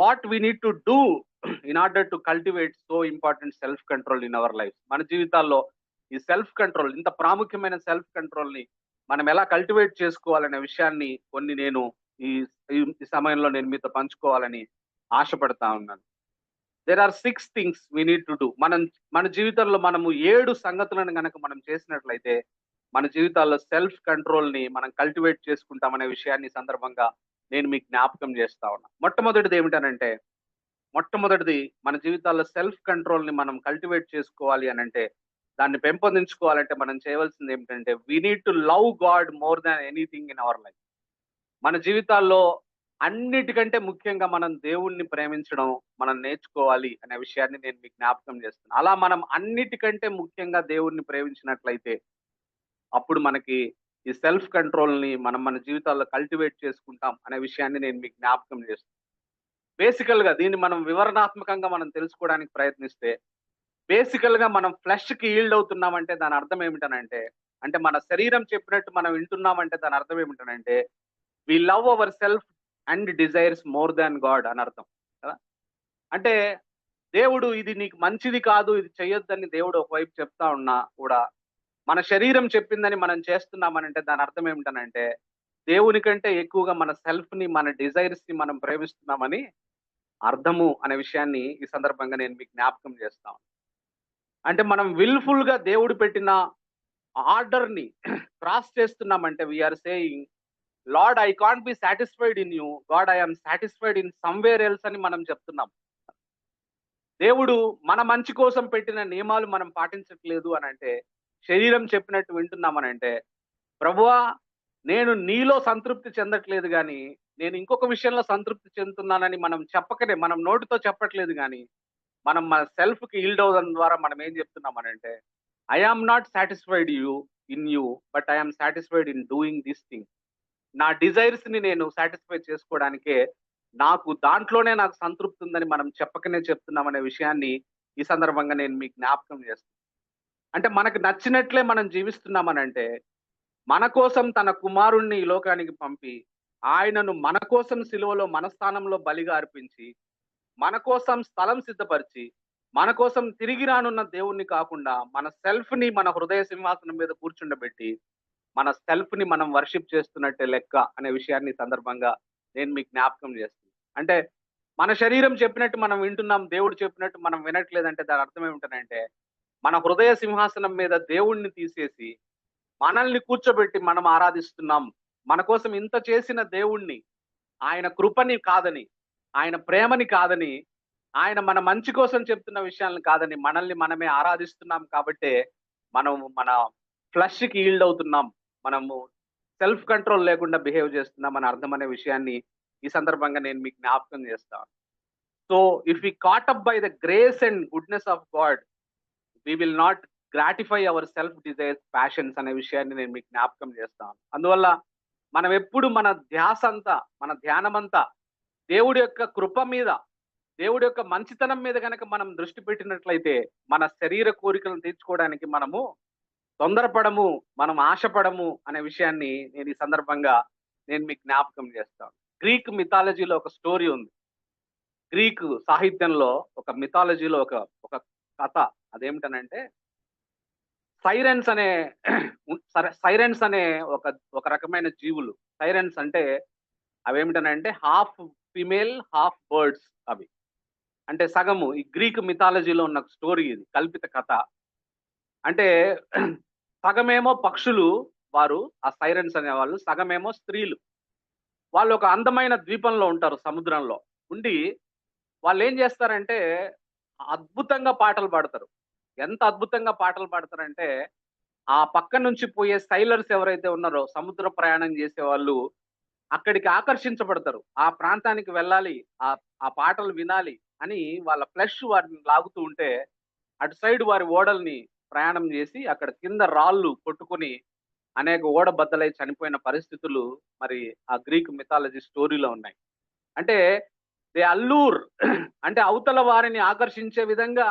what we need to do in order to cultivate so important self control in our life. మన జీవితాల్లో ఈ సెల్ఫ్ కంట్రోల్, ఇంత ప్రాముఖ్యమైన సెల్ఫ్ కంట్రోల్ ని మనం ఎలా కల్టివేట్ చేసుకోవాలనే విషయాన్ని కొన్ని నేను ఈ ఈ సమయంలో నేను మీతో పంచుకోవాలని ఆశపడతా ఉన్నాను. There are 6 things we need to do. మన జీవితంలో మనము 7 సంగతులను గనక మనం చేసినట్లయితే మన జీవితాల్లో సెల్ఫ్ కంట్రోల్ ని మనం కల్టివేట్ చేసుకుంటామనే విషయాన్ని ఈ సందర్భంగా నేను మీకు జ్ఞాపకం చేస్తా ఉన్నా. మొట్టమొదటిది మన జీవితాల్లో సెల్ఫ్ కంట్రోల్ ని మనం కల్టివేట్ చేసుకోవాలి అని అంటే, దాన్ని పెంపొందించుకోవాలంటే మనం చేయవలసింది ఏమిటంటే we need to love God more than anything in our life. మన జీవితాల్లో అన్నిటికంటే ముఖ్యంగా మనం దేవుణ్ణి ప్రేమించడం మనం నేర్చుకోవాలి అనే విషయాన్ని నేను మీకు జ్ఞాపకం చేస్తున్నాను. అలా మనం అన్నిటికంటే ముఖ్యంగా దేవుణ్ణి ప్రేమించినట్లయితే అప్పుడు మనకి ఈ సెల్ఫ్ కంట్రోల్ ని మనం మన జీవితాల్లో కల్టివేట్ చేసుకుంటాం అనే విషయాన్ని నేను మీకు జ్ఞాపకం చేస్తున్నాను. బేసికల్ గా దీన్ని మనం వివరణాత్మకంగా మనం తెలుసుకోవడానికి ప్రయత్నిస్తే, బేసికల్ గా మనం ఫ్లెష్ కి ఈల్డ్ అవుతున్నామంటే దాని అర్థం ఏమిటనంటే, అంటే మన శరీరం చెప్పినట్టు మనం వింటున్నామంటే దాని అర్థం ఏమిటనంటే we love our self and desires more than God అని అర్థం కదా. అంటే దేవుడు ఇది నీకు మంచిది కాదు, ఇది చెయ్యొద్దని దేవుడు ఒకవైపు చెప్తా ఉన్నా కూడా మన శరీరం చెప్పిందని మనం చేస్తున్నామనంటే దాని అర్థం ఏమిటనంటే దేవుని కంటే ఎక్కువగా మన సెల్ఫ్ ని, మన డిజైర్స్ ని మనం ప్రేమిస్తున్నామని అర్థము అనే విషయాన్ని ఈ సందర్భంగా నేను మీకు జ్ఞాపకం చేస్తాను. అంటే మనం విల్ఫుల్ గా దేవుడు పెట్టిన ఆర్డర్ ని క్రాస్ చేస్తున్నామంటే we are saying Lord I can't be satisfied in you, God I am satisfied in somewhere else అని మనం చెప్తున్నాం. దేవుడు మన మంచి కోసం పెట్టిన నియమాలు మనం పాటించట్లేదు అని అంటే, శరీరం చెప్పినట్టు వింటున్నామనంటే, ప్రభువా నేను నీలో సంతృప్తి చెందట్లేదు కానీ నేను ఇంకొక విషయంలో సంతృప్తి చెందుతున్నానని మనం చెప్పకనే, మనం నోటితో చెప్పట్లేదు కానీ మనం మన సెల్ఫ్ కి ఈల్డ్ అవడం ద్వారా మనం ఏం చెప్తున్నామనంటే I am not satisfied in you but I am satisfied in doing this thing. నా డిజైర్స్ ని నేను సాటిస్ఫై చేసుకోవడానికే దాంట్లోనే నాకు సంతృప్తి ఉందని మనం చెప్పకనే చెప్తున్నామనే విషయాన్ని ఈ సందర్భంగా నేను మీకు జ్ఞాపకం చేస్తాను. అంటే మనకు నచ్చినట్లే మనం జీవిస్తున్నామనంటే, మన కోసం తన కుమారుణ్ణి ఈ లోకానికి పంపి ఆయనను మన కోసం సిలువలో మన స్థానంలో బలిగా అర్పించి మన కోసం స్థలం సిద్ధపరిచి మన కోసం తిరిగి రానున్న దేవుణ్ణి కాకుండా మన సెల్ఫ్ ని మన హృదయ సింహాసనం మీద కూర్చుండబెట్టి మన సెల్ఫ్ ని మనం వర్షిప్ చేస్తున్నట్టే లెక్క అనే విషయాన్ని సందర్భంగా నేను మీకు జ్ఞాపకం చేస్తున్నాను. అంటే మన శరీరం చెప్పినట్టు మనం వింటున్నాం, దేవుడు చెప్పినట్టు మనం వినట్లేదంటే దాని అర్థం ఏమిటంటే మన హృదయ సింహాసనం మీద దేవుణ్ణి తీసేసి మనల్ని కూర్చోబెట్టి మనం ఆరాధిస్తున్నాం. మన కోసం ఇంత చేసిన దేవుణ్ణి, ఆయన కృపని కాదని, ఆయన ప్రేమని కాదని, ఆయన మన మంచి కోసం చెప్తున్న విషయాలను కాదని మనల్ని మనమే ఆరాధిస్తున్నాం. కాబట్టే మనం మన ఫ్లష్ కి ఈల్డ్ అవుతున్నాం, మనము సెల్ఫ్ కంట్రోల్ లేకుండా బిహేవ్ చేస్తున్నాం అని అర్థం అనే విషయాన్ని ఈ సందర్భంగా నేను మీకు జ్ఞాపకం చేస్తాను. So if we caught up by the grace and goodness of God we will not gratify our self desires passions అనే విషయాన్ని నేను మీకు జ్ఞాపకం చేస్తాను. అందువల్ల మనం ఎప్పుడు మన ధ్యాస అంతా, మన ధ్యానం అంతా దేవుడి యొక్క కృప మీద, దేవుడి యొక్క మంచితనం మీద కనుక మనం దృష్టి పెట్టినట్లయితే మన శరీర కోరికలను తీర్చుకోవడానికి మనము తొందరపడము, మనం ఆశపడము అనే విషయాన్ని నేను ఈ సందర్భంగా నేను మీకు జ్ఞాపకం చేస్తాను. గ్రీక్ మిథాలజీలో ఒక స్టోరీ ఉంది. గ్రీక్ సాహిత్యంలో ఒక మిథాలజీలో ఒక కథ. అదేమిటనంటే సైరెన్స్ అనే ఒక రకమైన జీవులు. సైరెన్స్ అంటే అవేమిటనంటే హాఫ్ ఫిమేల్ హాఫ్ బర్డ్స్. అవి అంటే సగము ఈ గ్రీక్ మిథాలజీలో ఉన్న స్టోరీ ఇది. కల్పిత కథ. అంటే సగమేమో పక్షులు వారు ఆ సైరన్స్ అనేవాళ్ళు. సగమేమో స్త్రీలు. వాళ్ళు ఒక అందమైన ద్వీపంలో ఉంటారు సముద్రంలో. ఉండి వాళ్ళేం జేస్తారంటే అద్భుతంగా పాటలు పాడతారు. ఎంత అద్భుతంగా పాటలు పాడతారంటే, ఆ పక్క నుంచి పోయే సైలర్స్ ఎవరైతే ఉన్నారో సముద్ర ప్రయాణం జేసేవాళ్ళు అక్కడికి ఆకర్షించబడతారు. ఆ ప్రాంతానికి వెళ్ళాలి. ఆ పాటలు వినాలి అని వాళ్ళ ఫ్లెష్ వారిని లాగుతూ ఉంటే, అటు సైడ్ వారి ఓడల్ని ప్రయాణం జేసి అక్కడ కింద రాళ్ళు కొట్టుకొని అనేక ఓడ బద్దలై చనిపోయిన పరిస్థితులు మరి ఆ గ్రీక్ మిథాలజీ స్టోరీలో ఉన్నాయి. అంటే దే అల్లూర్ అంటే అవతల వారిని ఆకర్షించే విధంగా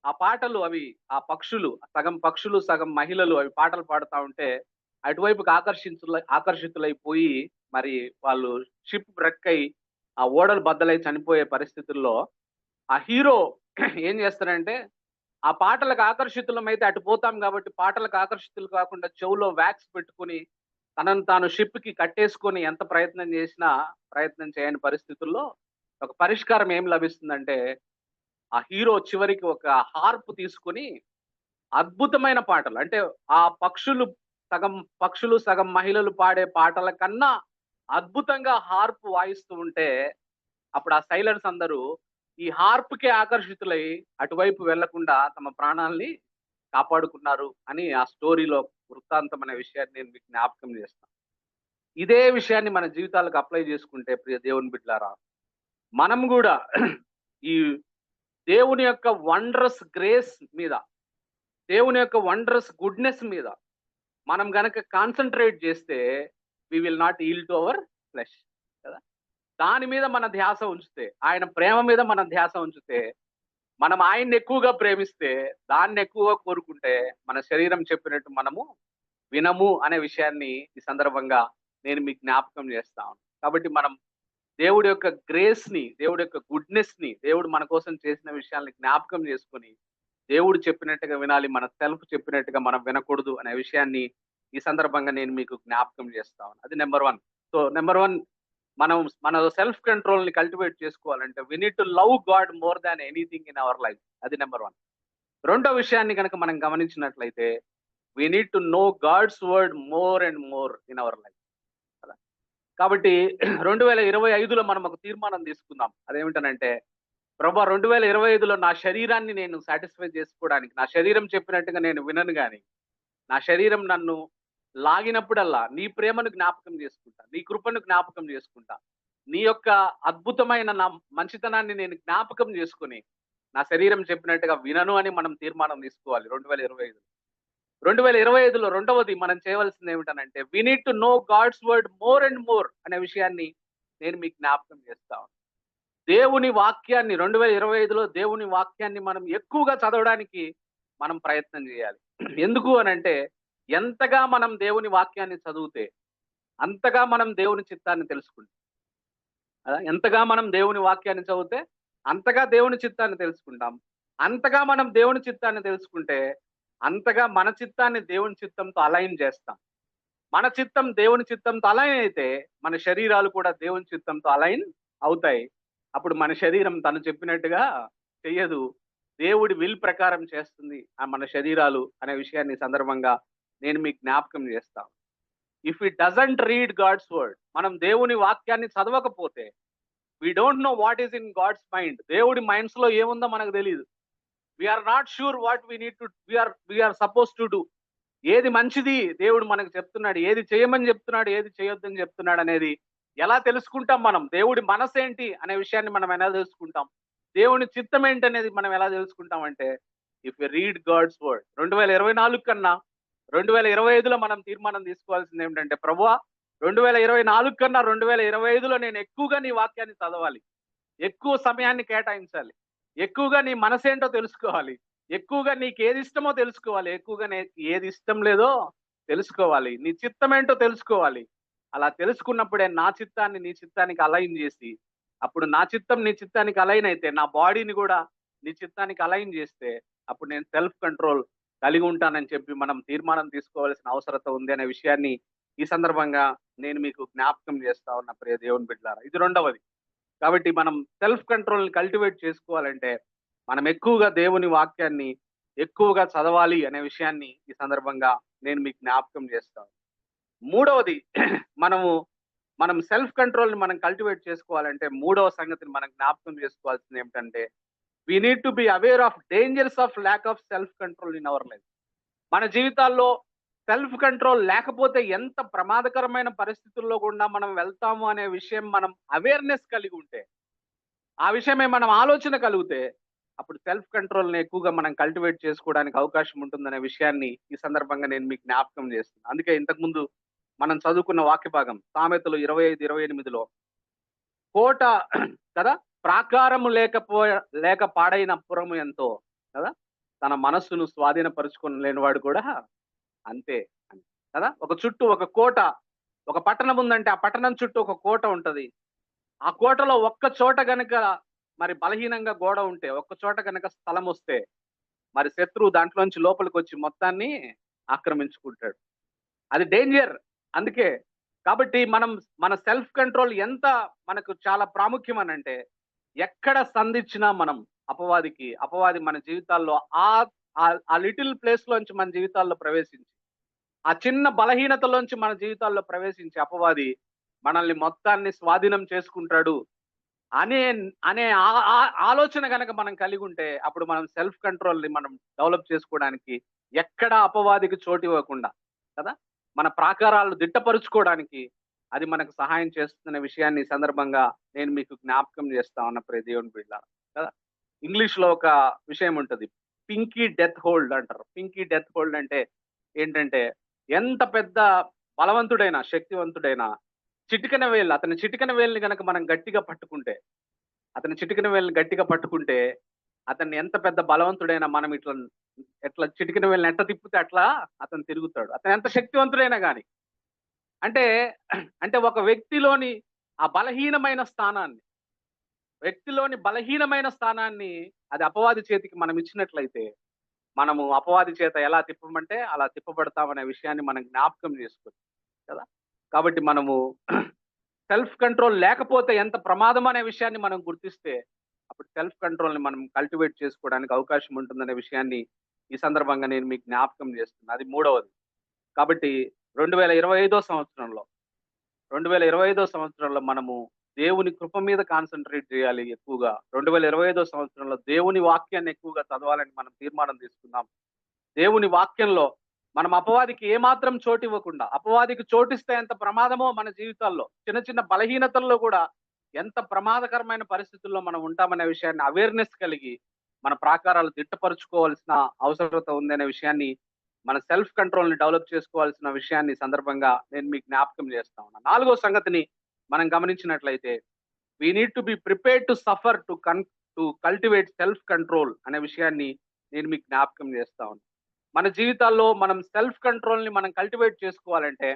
ఆ పాటలు అవి ఆ పక్షులు, సగం పక్షులు, సగం మహిళలు అవి పాటలు పాడుతా ఉంటే అటువైపుకి ఆకర్షితులైపోయి మరి వాళ్ళు షిప్ wreck అయ్యి ఆ ఓడలు బద్దలై చనిపోయే పరిస్థితుల్లో ఆ హీరో ఏం చేస్తాడంటే ఆ పాటలకు ఆకర్షితులమైతే అటు పోతాం కాబట్టి పాటలకు ఆకర్షితులు కాకుండా చెవులో వ్యాక్స్ పెట్టుకొని తనను తాను షిప్‌కి కట్టేసుకొని ఎంత ప్రయత్నం చేసినా ప్రయత్నం చేయని పరిస్థితుల్లో ఒక పరిష్కారం ఏం లభిస్తుందంటే ఆ హీరో చివరికి ఒక హార్ప్ తీసుకొని అద్భుతమైన పాటలు అంటే ఆ సగం పక్షులు, సగం మహిళలు పాడే పాటల కన్నా అద్భుతంగా హార్ప్ వాయిస్తూ ఉంటే అప్పుడు ఆ సైలర్స్ అందరూ ఈ హార్ప్‌కే ఆకర్షితులై అటువైపు వెళ్ళకుండా తమ ప్రాణాల్ని కాపాడుకున్నారు అని ఆ స్టోరీలో వృత్తాంతం అనే విషయాన్ని నేను మీకు జ్ఞాపకం చేస్తాను. ఇదే విషయాన్ని మన జీవితాలకు అప్లై చేసుకుంటే ప్రియ దేవుని బిడ్డలారా, మనం గూడా ఈ దేవుని యొక్క వండరస్ గ్రేస్ మీద, దేవుని యొక్క వండరస్ గుడ్‌నెస్ మీద మనం గనక కాన్సంట్రేట్ చేస్తే we will not yield to our flesh కదా! దాని మీద మన ధ్యాస ఉంచితే, ఆయన ప్రేమ మీద మన ధ్యాస ఉంచితే, మనం ఆయన్ని ఎక్కువగా ప్రేమిస్తే, దాన్ని ఎక్కువగా కోరుకుంటే, మన శరీరం చెప్పినట్టు మనము వినము అనే విషయాన్ని ఈ సందర్భంగా నేను మీకు జ్ఞాపకం చేస్తాను. కాబట్టి మనం దేవుడి యొక్క గ్రేస్‌ని, దేవుడి యొక్క గుడ్‌నెస్‌ని, దేవుడు మన కోసం చేసిన విషయాల్ని జ్ఞాపకం చేసుకొని, దేవుడు చెప్పినట్టుగా వినాలి. మన సెల్ఫ్ చెప్పినట్టుగా మనం వినకూడదు అనే విషయాన్ని ఈ సందర్భంగా నేను మీకు జ్ఞాపకం చేస్తాను. అది నంబర్ 1. సో, నంబర్ 1 మనం మన సెల్ఫ్ కంట్రోల్‌ని కల్టివేట్ చేసుకోవాలంటే we need to love God more than anything in our life. అది నంబర్ 1. రెండో విషయాన్ని గనక మనం గమనించినట్లయితే we need to know God's word more and more in our life. కదా! కాబట్టి 2025లో మనం ఒక తీర్మానం తీసుకుందాం. అదేమిటనంటే, ప్రభా 2025లో నా శరీరాన్ని నేను సాటిస్ఫై చేసుకోవడానికి, నా శరీరం చెప్పినట్టుగా నేను వినను గాని, నా శరీరం నన్ను లాగినప్పుడల్లా నీ ప్రేమను జ్ఞాపకం చేసుకుంటా. నీ కృపను జ్ఞాపకం చేసుకుంటా. నీ యొక్క అద్భుతమైన నా మంచితనాన్ని నేను జ్ఞాపకం చేసుకొని, నా శరీరం చెప్పినట్టుగా వినను అని మనం తీర్మానం తీసుకోవాలి 2025. 2025లో రెండవది మనం చేయవలసింది ఏమిటనంటే, we need to know God's word more and more అనే విషయాన్ని నేను మీకు జ్ఞాపకం చేస్తా ఉన్నాను. దేవుని వాక్యాన్ని 2025లో దేవుని వాక్యాన్ని మనం ఎక్కువగా చదవడానికి మనం ప్రయత్నం చేయాలి. ఎందుకు అనంటే, ఎంతగా మనం దేవుని వాక్యాన్ని చదివితే, అంతగా మనం దేవుని చిత్తాన్ని తెలుసుకుంటాం. ఎంతగా మనం దేవుని వాక్యాన్ని చదివితే, అంతగా దేవుని చిత్తాన్ని తెలుసుకుంటాం. అంతగా మనం దేవుని చిత్తాన్ని తెలుసుకుంటే, అంతగా మన చిత్తాన్ని దేవుని చిత్తంతో అలైన్ చేస్తాం. మన చిత్తం దేవుని చిత్తంతో అలైన్ అయితే, మన శరీరాలు కూడా దేవుని చిత్తంతో అలైన్ అవుతాయి. అప్పుడు మన శరీరం తను చెప్పినట్టుగా చెయ్యదు. దేవుడి విల్ ప్రకారం చేస్తుంది మన శరీరాలు అనే విషయాన్ని ఈ సందర్భంగా నేను మీకు జ్ఞాపకం చేస్తా. If it doesn't read God's word, మనం దేవుని వాక్యాన్ని చదవకపోతే we don't know what is in God's mind. దేవుడి మైండ్స్ లో ఏముందో మనకు తెలియదు. We are not sure what we need to we are suppose to do. ఏది మంచిది దేవుడు మనకు చెప్తున్నాడు, ఏది చేయమని చెప్తున్నాడు, ఏది చేయొద్దని చెప్తున్నాడు అనేది ఎలా తెలుసుకుంటాం మనం? దేవుడి మనసేంటి అనే విషయాన్ని మనం ఎలా తెలుసుకుంటాం? దేవుని చిత్తం ఏంటనేది మనం ఎలా తెలుసుకుంటాం అంటే, if you read God's word. 2024 కన్నా 2025లో మనం తీర్మానం తీసుకోవాల్సింది ఏమిటంటే, ప్రభువా 2024 కన్నా 2025లో నేను ఎక్కువగా నీ వాక్యాన్ని చదవాలి. ఎక్కువ సమయాన్ని కేటాయించాలి. ఎక్కువగా నీ మనసేంటో తెలుసుకోవాలి. ఎక్కువగా నీకేది ఇష్టమో తెలుసుకోవాలి. ఎక్కువగా ఏది ఇష్టం లేదో తెలుసుకోవాలి. నీ చిత్తం ఏంటో తెలుసుకోవాలి. అలా తెలుసుకున్నప్పుడే నా చిత్తాన్ని నీ చిత్తానికి అలైన్ చేసి, అప్పుడు నా చిత్తం నీ చిత్తానికి అలైన్ అయితే, నా బాడీని కూడా నీ చిత్తానికి అలైన్ చేస్తే, అప్పుడు నేను సెల్ఫ్ కంట్రోల్ కలిగి ఉంటానని చెప్పి మనం తీర్మానం తీసుకోవాల్సిన అవసరత ఉంది అనే విషయాన్ని ఈ సందర్భంగా నేను మీకు జ్ఞాపకం చేస్తా ఉన్నా ప్రియ దేవుని బిడ్డలారా. ఇది రెండవది. కాబట్టి మనం సెల్ఫ్ కంట్రోల్ని కల్టివేట్ చేసుకోవాలంటే మనం ఎక్కువగా దేవుని వాక్యాన్ని ఎక్కువగా చదవాలి అనే విషయాన్ని ఈ సందర్భంగా నేను మీకు జ్ఞాపకం చేస్తాను. మూడవది మనం సెల్ఫ్ కంట్రోల్ని మనం కల్టివేట్ చేసుకోవాలంటే మూడవ సంగతిని మనం జ్ఞాపకం చేసుకోవాల్సింది ఏమిటంటే we need to be aware of dangers of lack of self control in our life. మన జీవితాల్లో సెల్ఫ్ కంట్రోల్ లేకపోతే ఎంత ప్రమాదకరమైన పరిస్థితుల్లో కూడా మనం వెళ్తాము అనే విషయం మనం అవేర్నెస్ కలిగి ఉంటే, ఆ విషయమే మనం ఆలోచన కలిగితే అప్పుడు సెల్ఫ్ కంట్రోల్ని ఎక్కువగా మనం కల్టివేట్ చేసుకోవడానికి అవకాశం ఉంటుందనే విషయాన్ని ఈ సందర్భంగా నేను మీకు జ్ఞాపకం చేస్తున్నాను. అందుకే ఇంతకుముందు మనం చదువుకున్న వాక్య భాగం సామెతలు 25-28లో కోట కదా, ప్రాకారము లేక పాడైన పురము ఎంతో కదా, తన మనస్సును స్వాధీనపరుచుకుని లేనివాడు కూడా అంతే అని కదా. ఒక కోట, ఒక పట్టణం ఉందంటే ఆ పట్టణం చుట్టూ ఒక కోట ఉంటది. ఆ కోటలో ఒక్క చోట గనక మరి బలహీనంగా గోడ ఉంటే, ఒక్క చోట గనక స్థలం వస్తే మరి శత్రువు దాంట్లోంచి లోపలికి వచ్చి మొత్తాన్ని ఆక్రమించుకుంటాడు. అది డేంజర్. అందుకే కాబట్టి మన సెల్ఫ్ కంట్రోల్ ఎంత మనకు చాలా ప్రాముఖ్యం అని అంటే, ఎక్కడ సంధించినా మనం అపవాది మన జీవితాల్లో ఆ లిటిల్ ప్లేస్ లోంచి మన జీవితాల్లో ప్రవేశించి, ఆ చిన్న బలహీనతలోంచి మన జీవితాల్లో ప్రవేశించి అపవాది మనల్ని మొత్తాన్ని స్వాధీనం చేసుకుంటాడు అనే అనే ఆలోచన గనక మనం కలిగి ఉంటే అప్పుడు మనం సెల్ఫ్ కంట్రోల్ని మనం డెవలప్ చేసుకోవడానికి ఎక్కడ అపవాదికి చోటు ఇవ్వకుండా కదా, మన ప్రాకారాలు దిట్టపరుచుకోవడానికి అది మనకు సహాయం చేస్తున్న విషయాన్ని ఈ సందర్భంగా నేను మీకు జ్ఞాపకం చేస్తా ఉన్న ప్రియ దేవుని బిడ్డలారా కదా. ఇంగ్లీష్ లో ఒక విషయం ఉంటుంది, పింకీ డెత్ హోల్డ్ అంటారు. పింకీ డెత్ హోల్డ్ అంటే ఏంటంటే, ఎంత పెద్ద బలవంతుడైనా శక్తివంతుడైనా అతని చిటికెన వేలుని కనుక మనం గట్టిగా పట్టుకుంటే, అతన్ని ఎంత పెద్ద బలవంతుడైనా మనం ఎట్లా చిటికెన వేలుని ఎట్లా తిప్పితే అట్లా అతను తిరుగుతాడు, అతను ఎంత శక్తివంతుడైనా కానీ. అంటే ఒక వ్యక్తిలోని ఆ బలహీనమైన స్థానాన్ని అది అపవాది చేతికి మనం ఇచ్చినట్లయితే మనము అపవాది చేత ఎలా తిప్పమంటే అలా తిప్పబడతామనే విషయాన్ని మనం జ్ఞాపకం చేసుకోవచ్చు కదా. కాబట్టి మనము సెల్ఫ్ కంట్రోల్ లేకపోతే ఎంత ప్రమాదం అనే విషయాన్ని మనం గుర్తిస్తే అప్పుడు సెల్ఫ్ కంట్రోల్ని మనం కల్టివేట్ చేసుకోవడానికి అవకాశం ఉంటుందనే విషయాన్ని ఈ సందర్భంగా నేను మీకు జ్ఞాపకం చేస్తున్నాను. అది మూడవది. కాబట్టి 2025 సంవత్సరంలో మనము దేవుని కృప మీద కాన్సన్ట్రేట్ చేయాలి ఎక్కువగా. 2025 సంవత్సరంలో దేవుని వాక్యాన్ని ఎక్కువగా చదవాలని మనం తీర్మానం తీసుకుందాం. దేవుని వాక్యంలో మనం అపవాదికి ఏమాత్రం చోటు ఇవ్వకుండా, అపవాదికి చోటిస్తే ఎంత ప్రమాదమో మన జీవితాల్లో చిన్న చిన్న బలహీనతల్లో కూడా ఎంత ప్రమాదకరమైన పరిస్థితుల్లో మనం ఉంటామనే విషయాన్ని అవేర్నెస్ కలిగి మన ప్రాకారాలు దిట్టపరుచుకోవాల్సిన అవసరత ఉందనే విషయాన్ని, మన సెల్ఫ్ కంట్రోల్ని డెవలప్ చేసుకోవాల్సిన విషయాన్ని సందర్భంగా నేను మీకు జ్ఞాపకం చేస్తా ఉన్నా. నాలుగో సంగతిని మనం గమనించినట్లయితే we need to be prepared to suffer to cultivate self control అనే విషయాన్ని నేను మీకు జ్ఞాపకం చేస్తా ఉన్నా. మన జీవితాల్లో మనం సెల్ఫ్ కంట్రోల్ని మనం కల్టివేట్ చేసుకోవాలంటే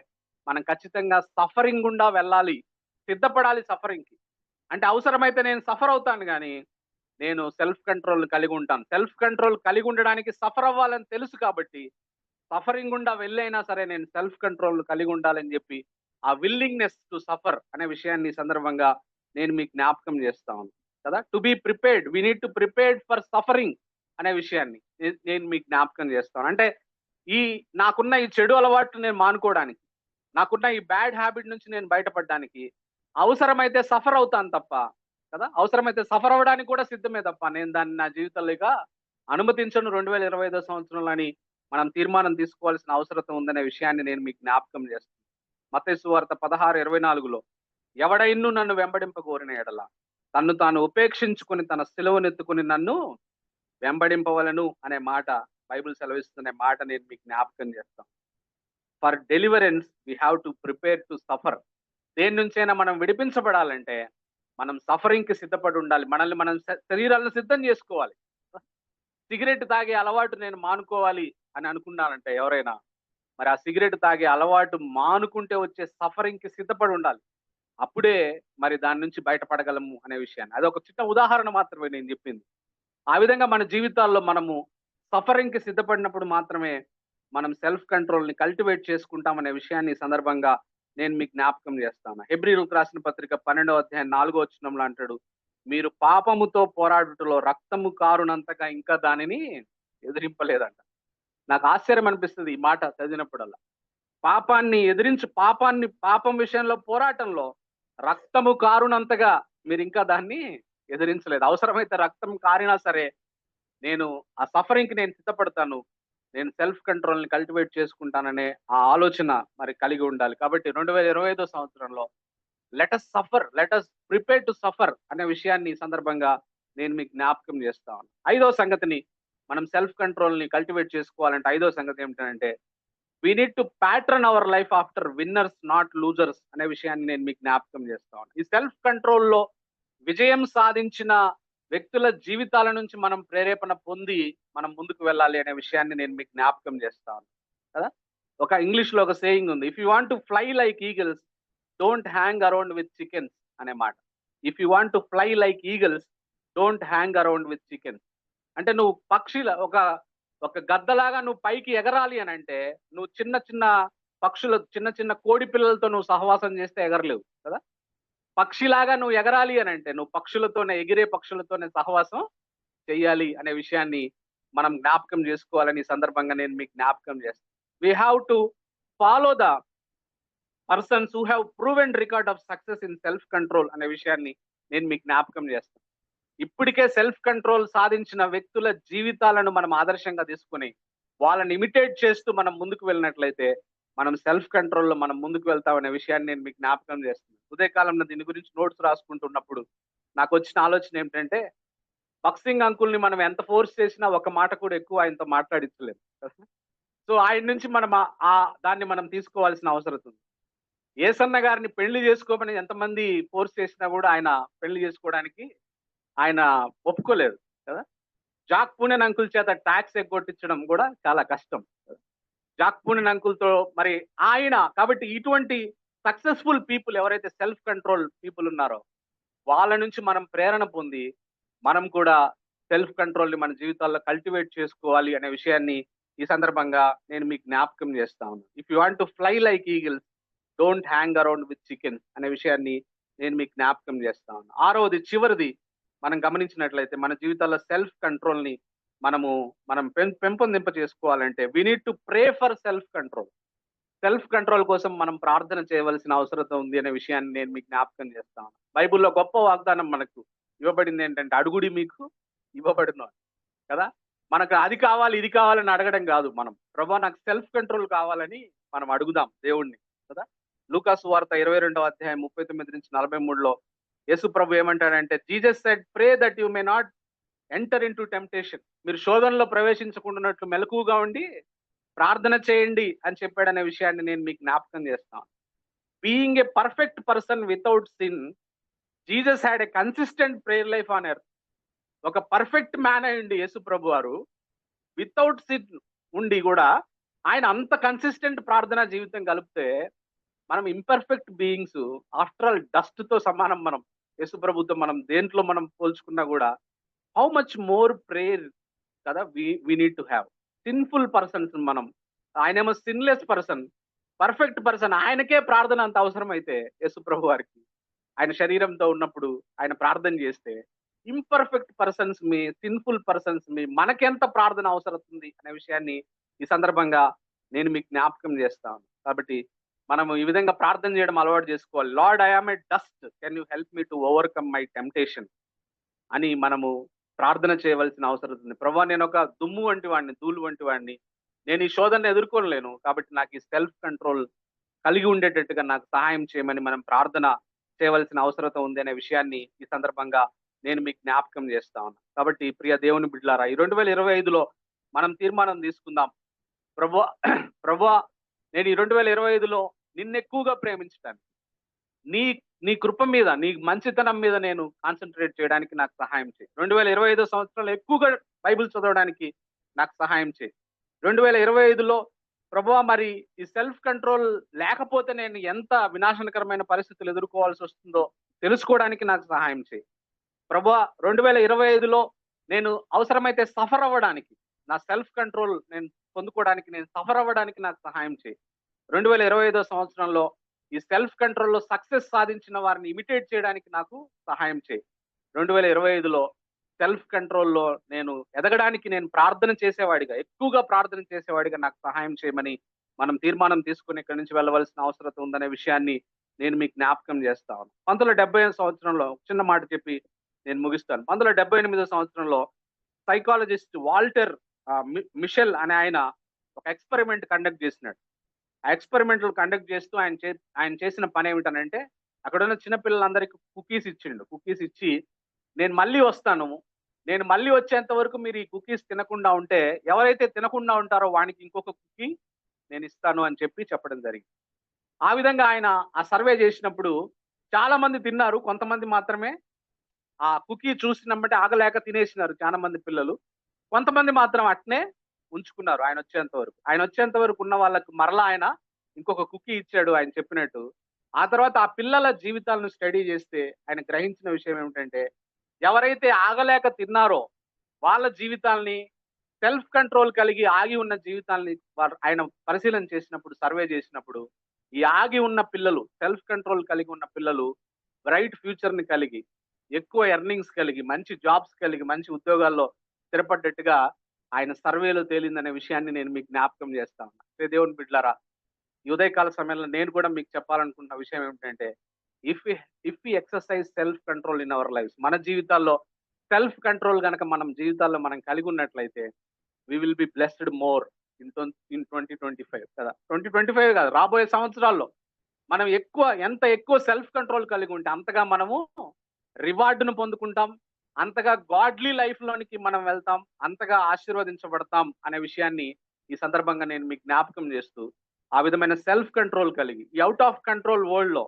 మనం ఖచ్చితంగా సఫరింగ్ గుండా వెళ్ళాలి, సిద్ధపడాలి సఫరింగ్కి. అంటే అవసరమైతే నేను సఫర్ అవుతాను కానీ నేను సెల్ఫ్ కంట్రోల్ కలిగి ఉంటాను. సెల్ఫ్ కంట్రోల్ కలిగి ఉండడానికి సఫర్ అవ్వాలని తెలుసు కాబట్టి సఫరింగ్ గుండా వెళ్ళైనా సరే నేను సెల్ఫ్ కంట్రోల్ కలిగి ఉండాలని చెప్పి ఆ విల్లింగ్నెస్ టు సఫర్ అనే విషయాన్ని సందర్భంగా నేను మీకు జ్ఞాపకం చేస్తాను కదా. To be prepared, we need to prepared for suffering అనే విషయాన్ని నేను మీకు జ్ఞాపకం చేస్తాను. అంటే నాకున్న ఈ చెడు అలవాటు నేను మానుకోవడానికి, నాకున్న ఈ బ్యాడ్ హ్యాబిట్ నుంచి నేను బయటపడడానికి అవసరమైతే సఫర్ అవుతాను తప్ప కదా, అవసరమైతే సఫర్ అవ్వడానికి కూడా సిద్ధమే తప్ప నేను దాన్ని నా జీవితంలో ఇక అనుమతించను 2025 సంవత్సరంలో అని మనం తీర్మానం తీసుకోవాల్సిన అవసరం ఉందనే విషయాన్ని నేను మీకు జ్ఞాపకం చేస్తాను. మత్తయి సువార్త 16:24లో ఎవడైను నన్ను వెంబడింపగోరిన ఎడల తన్ను తాను ఉపేక్షించుకుని తన సిలువనెత్తుకుని నన్ను వెంబడింపవలను అనే మాట బైబిల్ సెలవిస్తున్న మాట నేను మీకు జ్ఞాపకం చేస్తాం. For deliverance we have to prepare to suffer. దేని నుంచైనా మనం విడిపించబడాలంటే మనం సఫరింగ్కి సిద్ధపడి ఉండాలి. మనం శరీరాలను సిద్ధం చేసుకోవాలి. సిగరెట్ తాగే అలవాటు నేను మానుకోవాలి అని అనుకున్నానంటే ఎవరైనా, మరి ఆ సిగరెట్ తాగే అలవాటు మానుకుంటే వచ్చే సఫరింగ్కి సిద్ధపడి ఉండాలి. అప్పుడే మరి దాని నుంచి బయటపడగలము అనే విషయాన్ని, అదొక చిన్న ఉదాహరణ మాత్రమే నేను చెప్పింది. ఆ విధంగా మన జీవితాల్లో మనము సఫరింగ్కి సిద్ధపడినప్పుడు మాత్రమే మనం సెల్ఫ్ కంట్రోల్ని కల్టివేట్ చేసుకుంటామనే విషయాన్ని సందర్భంగా నేను మీకు జ్ఞాపకం చేస్తాను. హెబ్రీయులకు రాసిన పత్రిక 12వ అధ్యాయం 4వ వచనంలో అంటాడు, మీరు పాపముతో పోరాడుటలో రక్తము కారునంతగా ఇంకా దానిని ఎదిరింపలేదంట. నాకు ఆశ్చర్యం అనిపిస్తుంది ఈ మాట చదివినప్పుడల్లా. పాపాన్ని ఎదిరించి పాపం విషయంలో పోరాటంలో రక్తము కారునంతగా మీరు ఇంకా దాన్ని ఎదిరించలేదు. అవసరమైతే రక్తం కారినా సరే నేను ఆ సఫరింగ్‌కి నేను సిద్ధపడతాను. నేను సెల్ఫ్ కంట్రోల్‌ని కల్టివేట్ చేసుకుంటాననే ఆ ఆలోచన మరి కలిగి ఉండాలి. కాబట్టి 2025 సంవత్సరంలో let us suffer, let us prepare to suffer అనే విషయాన్ని ఈ సందర్భంగా నేను మీకు జ్ఞాపకం చేస్తా ఉన్నాను. ఐదో సంగతిని మనం సెల్ఫ్ కంట్రోల్‌ని కల్టివేట్ చేసుకోవాలంటే ఐదో సంగతి ఏమిటంటే we need to pattern our life after winners not losers అనే విషయాన్ని నేను మీకు జ్ఞాపకం చేస్తా ఉన్నాను. ఈ సెల్ఫ్ కంట్రోల్‌లో విజయం సాధించిన వ్యక్తుల జీవితాల నుంచి మనం ప్రేరేపణ పొంది మనం ముందుకు వెళ్ళాలి అనే విషయాన్ని నేను మీకు జ్ఞాపకం చేస్తాను కదా. ఒక ఇంగ్లీష్ లో ఒక సేయింగ్ ఉంది, if you want to fly like eagles don't hang around with chickens అనే మాట. If you want to fly like eagles don't hang around with chickens అంటే నువ్వు పక్షిల ఒక ఒక గద్దలాగా నువ్వు పైకి ఎగరాలి అని అంటే నువ్వు చిన్న చిన్న పక్షుల చిన్న చిన్న కోడి పిల్లలతో నువ్వు సహవాసం చేస్తే ఎగరలేవు కదా. పక్షిలాగా నువ్వు ఎగరాలి అని అంటే నువ్వు పక్షులతోనే ఎగిరే పక్షులతోనే సహవాసం చెయ్యాలి అనే విషయాన్ని మనం జ్ఞాపకం చేసుకోవాలని ఈ సందర్భంగా నేను మీకు జ్ఞాపకం చేస్తాను. We have to follow the persons who have proven record of success in self control అనే విషయాన్ని నేను మీకు జ్ఞాపకం చేస్తాను. ఇప్పటికే సెల్ఫ్ కంట్రోల్ సాధించిన వ్యక్తుల జీవితాలను మనం ఆదర్శంగా తీసుకుని వాళ్ళని ఇమిటేట్ చేస్తూ మనం ముందుకు వెళ్ళినట్లయితే మనం సెల్ఫ్ కంట్రోల్లో మనం ముందుకు వెళ్తామనే విషయాన్ని నేను మీకు జ్ఞాపకం చేస్తున్నాను. ఉదయకాలంలో దీని గురించి నోట్స్ రాసుకుంటున్నప్పుడు నాకు వచ్చిన ఆలోచన ఏమిటంటే బాక్సింగ్ అంకుల్ని మనం ఎంత ఫోర్స్ చేసినా ఒక మాట కూడా ఎక్కువ ఆయనతో మాట్లాడించలేము. సో ఆయన నుంచి మనం దాన్ని మనం తీసుకోవాల్సిన అవసరం ఉంది. ఏసన్న గారిని పెళ్లి చేసుకోమని ఎంతమంది ఫోర్స్ చేసినా కూడా ఆయన పెళ్లి చేసుకోవడానికి ఆయన ఒప్పుకోలేదు కదా. జాక్ పూనెన్ అంకుల్ చేత ట్యాక్స్ ఎగ్గొట్టించడం కూడా చాలా కష్టం. జాక్ పూనెన్ అంకుల్తో మరి ఆయన కాబట్టి ఇటువంటి సక్సెస్ఫుల్ పీపుల్ ఎవరైతే సెల్ఫ్ కంట్రోల్ పీపుల్ ఉన్నారో వాళ్ళ నుంచి మనం ప్రేరణ పొంది మనం కూడా సెల్ఫ్ కంట్రోల్ని మన జీవితాల్లో కల్టివేట్ చేసుకోవాలి అనే విషయాన్ని ఈ సందర్భంగా నేను మీకు జ్ఞాపకం చేస్తా ఉన్నాను. If you want to fly like eagles don't hang around with chicken అనే విషయాన్ని నేను మీకు జ్ఞాపకం చేస్తా ఉన్నాను. ఆరవది చివరిది మనం గమనించినట్లయితే మన జీవితాల్లో సెల్ఫ్ కంట్రోల్ని మనం పెంపొందింప చేసుకోవాలంటే we need to pray for self control. Self control కోసం మనం ప్రార్థన చేయవలసిన అవసరం ఉంది అనే విషయాన్ని నేను మీకు జ్ఞాపకం చేస్తాను. బైబిల్లో గొప్ప వాగ్దానం మనకు ఇవ్వబడింది ఏంటంటే అడుగుడి మీకు ఇవ్వబడును కదా. మనకు అది కావాలి ఇది కావాలని అడగడం కాదు, మనం ప్రభా నాకు సెల్ఫ్ కంట్రోల్ కావాలని మనం అడుగుదాం దేవుణ్ణి కదా. లూకా సువార్త 22వ అధ్యాయం 39 నుంచి 43లో యేసు ప్రభు ఏమంటాడంటే Jesus said pray that you may not enter into temptation. మీరు శోధనలో ప్రవేశించకుండాన్నట్లు మెలకుగా ఉండి ప్రార్థన చేయండి అని చెప్పాడనే విషయాన్ని నేను మీకు జ్ఞాపకం చేస్తాను. Being a perfect person without sin Jesus had a consistent prayer life on earth. ఒక పర్ఫెక్ట్ మ్యాన్ అయ్యండి యేసు ప్రభు వారు వితౌట్ సిన్ ఉండి కూడా ఆయన అంత కన్సిస్టెంట్ ప్రార్థనా జీవితం కలిపితే మనం imperfect beings after all dust తో సమానం. మనం యేసు ప్రభుతో మనం దేంట్లో మనం పోల్చుకున్నా కూడా హౌ మచ్ మోర్ ప్రేయర్ కదా we need to have. Sinful persons మనం, ఆయనేమో సిన్లెస్ పర్సన్, పర్ఫెక్ట్ పర్సన్, ఆయనకే ప్రార్థన అంత అవసరం అయితే యేసు ప్రభు వారికి ఆయన శరీరంతో ఉన్నప్పుడు ఆయన ప్రార్థన చేస్తే ఇంపర్ఫెక్ట్ పర్సన్స్ మీ సిన్ఫుల్ పర్సన్స్ మీ మనకెంత ప్రార్థన అవసరం ఉంది అనే విషయాన్ని ఈ సందర్భంగా నేను మీకు జ్ఞాపకం చేస్తాను. కాబట్టి మనము ఈ విధంగా ప్రార్థన చేయడం అలవాటు చేసుకోవాలి. Lord I am a dust, can you help me to overcome my temptation అని మనము ప్రార్థన చేయవలసిన అవసరం ఉంది. ప్రభా నేను ఒక దుమ్ము వంటి వాడిని, ధూళి వంటి వాడిని, నేను ఈ శోధనను ఎదుర్కోలేను, కాబట్టి నాకు ఈ సెల్ఫ్ కంట్రోల్ కలిగి ఉండేటట్టుగా నాకు సహాయం చేయమని మనం ప్రార్థన చేయవలసిన అవసరం ఉంది అనే విషయాన్ని ఈ సందర్భంగా నేను మీకు జ్ఞాపకం చేస్తా ఉన్నాను. కాబట్టి ప్రియ దేవుని బిడ్డలారా, ఈ 2025లో మనం తీర్మానం తీసుకుందాం. ప్రభువా నేను ఈ 2025లో నిన్ను ఎక్కువగా ప్రేమించడానికి, నీ కృప మీద, నీ మంచితనం మీద నేను కాన్సన్ట్రేట్ చేయడానికి నాకు సహాయం చేయి. 2025 సంవత్సరంలో ఎక్కువగా బైబిల్ చదవడానికి నాకు సహాయం చేయి. 2025లో ప్రభువా మరి ఈ సెల్ఫ్ కంట్రోల్ లేకపోతే నేను ఎంత వినాశనకరమైన పరిస్థితులు ఎదుర్కోవాల్సి వస్తుందో తెలుసుకోవడానికి నాకు సహాయం చేయి. ప్రభువా 2025లో నేను అవసరమైతే సఫర్ అవ్వడానికి, నా సెల్ఫ్ కంట్రోల్ నేను పొందుకోవడానికి, నేను సఫర్ అవ్వడానికి నాకు సహాయం చేయి. 2025 సంవత్సరంలో ఈ సెల్ఫ్ కంట్రోల్లో సక్సెస్ సాధించిన వారిని ఇమిటేట్ చేయడానికి నాకు సహాయం చేయి. 2025లో సెల్ఫ్ కంట్రోల్లో నేను ఎదగడానికి నేను ప్రార్థన చేసేవాడిగా, ఎక్కువగా ప్రార్థన చేసేవాడిగా నాకు సహాయం చేయమని మనం తీర్మానం తీసుకొని ఇక్కడి నుంచి వెళ్ళవలసిన అవసరం ఉందనే విషయాన్ని నేను మీకు జ్ఞాపకం చేస్తా ఉన్నాను. 1975 సంవత్సరంలో చిన్న మాట చెప్పి నేను ముగిస్తాను. 1978 సంవత్సరంలో సైకాలజిస్ట్ వాల్టర్ మిషెల్ అనే ఆయన ఒక ఎక్స్పెరిమెంట్ కండక్ట్ చేసినాడు. ఆ ఎక్స్పెరిమెంట్లు కండక్ట్ చేస్తూ ఆయన చేసిన పని ఏమిటనంటే, అక్కడున్న చిన్న పిల్లలందరికీ కుకీస్ ఇచ్చిండు. కుకీస్ ఇచ్చి, నేను మళ్ళీ వస్తాను. నేను మళ్ళీ వచ్చేంత వరకు మీరు ఈ కుకీస్ తినకుండా ఉంటే, ఎవరైతే తినకుండా ఉంటారో వానికి ఇంకొక కుకీ నేను ఇస్తాను అని చెప్పడం జరిగింది. ఆ విధంగా ఆయన ఆ సర్వే చేసినప్పుడు చాలా మంది తిన్నారు. కొంతమంది మాత్రమే ఆ కుకీ చూసినమ్మటే ఆగలేక తినేసినారు చాలా మంది పిల్లలు. కొంతమంది మాత్రం అట్నే ఉంచుకున్నారు ఆయన వచ్చేంత వరకు. ఆయన వచ్చేంత వరకు ఉన్న వాళ్ళకి మరలా ఆయన ఇంకొక కుకీ ఇచ్చాడు ఆయన చెప్పినట్టు. ఆ తర్వాత ఆ పిల్లల జీవితాలను స్టడీ చేస్తే ఆయన గ్రహించిన విషయం ఏమిటంటే, ఎవరైతే ఆగలేక తిన్నారో వాళ్ళ జీవితాల్ని, సెల్ఫ్ కంట్రోల్ కలిగి ఆగి ఉన్న జీవితాల్ని ఆయన పరిశీలన చేసినప్పుడు, సర్వే చేసినప్పుడు, ఈ ఆగి ఉన్న పిల్లలు, సెల్ఫ్ కంట్రోల్ కలిగి ఉన్న పిల్లలు బ్రైట్ ఫ్యూచర్‌ని కలిగి, ఎక్కువ ఎర్నింగ్స్ కలిగి, మంచి జాబ్స్ కలిగి, మంచి ఉద్యోగాల్లో స్థిరపడ్డట్టుగా ఆయన సర్వేలో తేలిందనే విషయాన్ని నేను మీకు జ్ఞాపకం చేస్తా ఉన్నా. దేవుని బిడ్డలారా, ఈ ఉదయకాల సమయంలో నేను కూడా మీకు చెప్పాలనుకున్న విషయం ఏమిటంటే, if we if we exercise self control in our lives, మన జీవితాల్లో సెల్ఫ్ కంట్రోల్ గనక మనం జీవితాల్లో మనం కలిగి ఉన్నట్లయితే, we will be blessed more in 2025 కదా. 2025 కాదు, రాబోయే సంవత్సరాల్లో మనం ఎంత ఎక్కువ సెల్ఫ్ కంట్రోల్ కలిగి ఉంటే అంతగా మనము రివార్డును పొందుకుంటాం, అంతగా గాడ్లీ లైఫ్ లోనికి మనం వెళ్తాం, అంతగా ఆశీర్వదించబడతాం అనే విషయాన్ని ఈ సందర్భంగా నేను మీకు జ్ఞాపకం చేస్తూ, ఆ విధమైన సెల్ఫ్ కంట్రోల్ కలిగి, ఈ అవుట్ ఆఫ్ కంట్రోల్ వరల్డ్ లో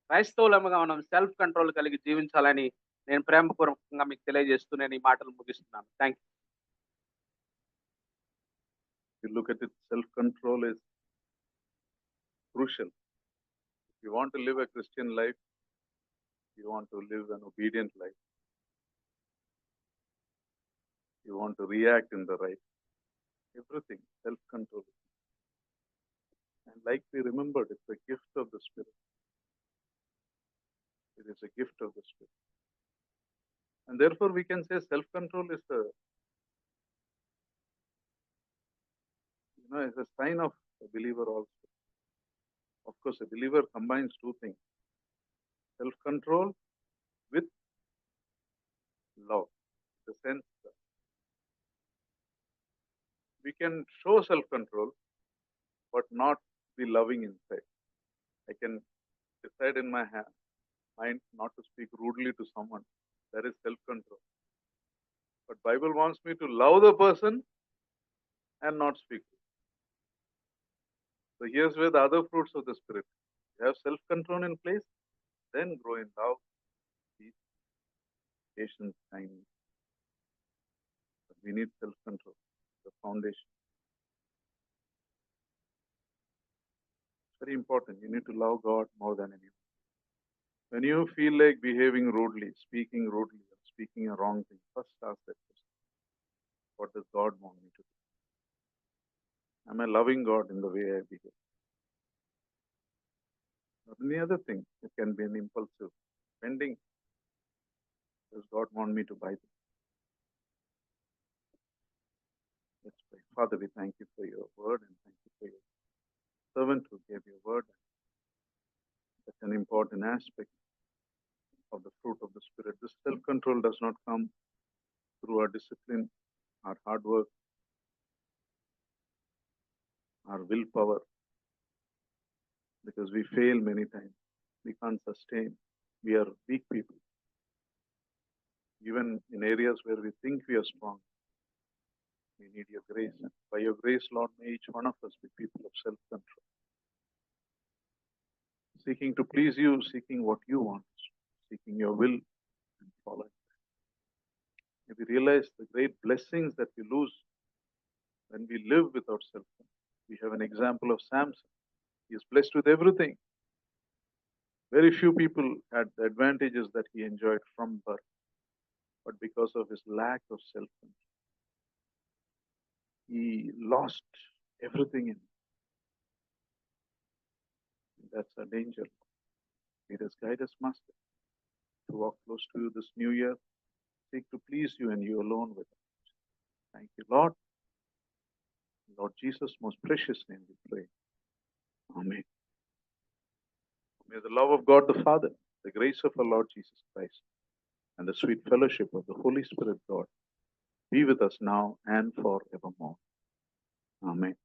క్రైస్తవులముగా మనం సెల్ఫ్ కంట్రోల్ కలిగి జీవించాలని నేను ప్రేమపూర్వకంగా మీకు తెలియజేస్తూ నేను ఈ మాటలు ముగిస్తున్నాను. Thank you. You look at it, self-control is crucial. If you want to live a Christian life, you want to live an obedient life, you want to react in the right, everything, self-control. And like we remembered, it's a gift of the Spirit. It is a gift of the Spirit. And therefore we can say self-control is is a sign of a believer also. Of course, a believer combines two things: self-control with love. The sense that we can show self-control, but not be loving inside. I can decide in my mind not to speak rudely to someone. That is self-control. But Bible wants me to love the person and not speak. So here's where the other fruits of the Spirit. You have self-control in place, then grow in love, peace, patience, kindness. But we need self-control, the foundation. It's very important. You need to love God more than anyone. When you feel like behaving rudely, speaking rudely, or speaking a wrong thing, first ask that question: what does God want me to do? Am I loving God in the way I behave? Or any other thing, it can be an impulsive spending. Does God want me to buy this? Let's pray. Father, we thank you for your word and thank you for your servant who gave your word. That's an important aspect of the fruit of the Spirit. This self-control does not come through our discipline, our hard work, our willpower, because we fail many times. We can't sustain. We are weak people. Even in areas where we think we are strong, we need your grace. And by your grace, Lord, may each one of us be people of self-control, seeking to please you, seeking what you want, seeking your will and following. May we realize the great blessings that we lose when we live without self-control. We have an example of Samson. He is blessed with everything. Very few people had the advantages that he enjoyed from birth, but because of his lack of self-control, he lost everything in him. That's our danger. Lead us, guide us, Master, to walk close to you this new year. Seek to please you and you alone with us. Thank you, Lord. Lord Jesus, most precious name we pray. Amen. May the love of God the Father, the grace of our Lord Jesus Christ, and the sweet fellowship of the Holy Spirit, God, be with us now and forevermore. Amen.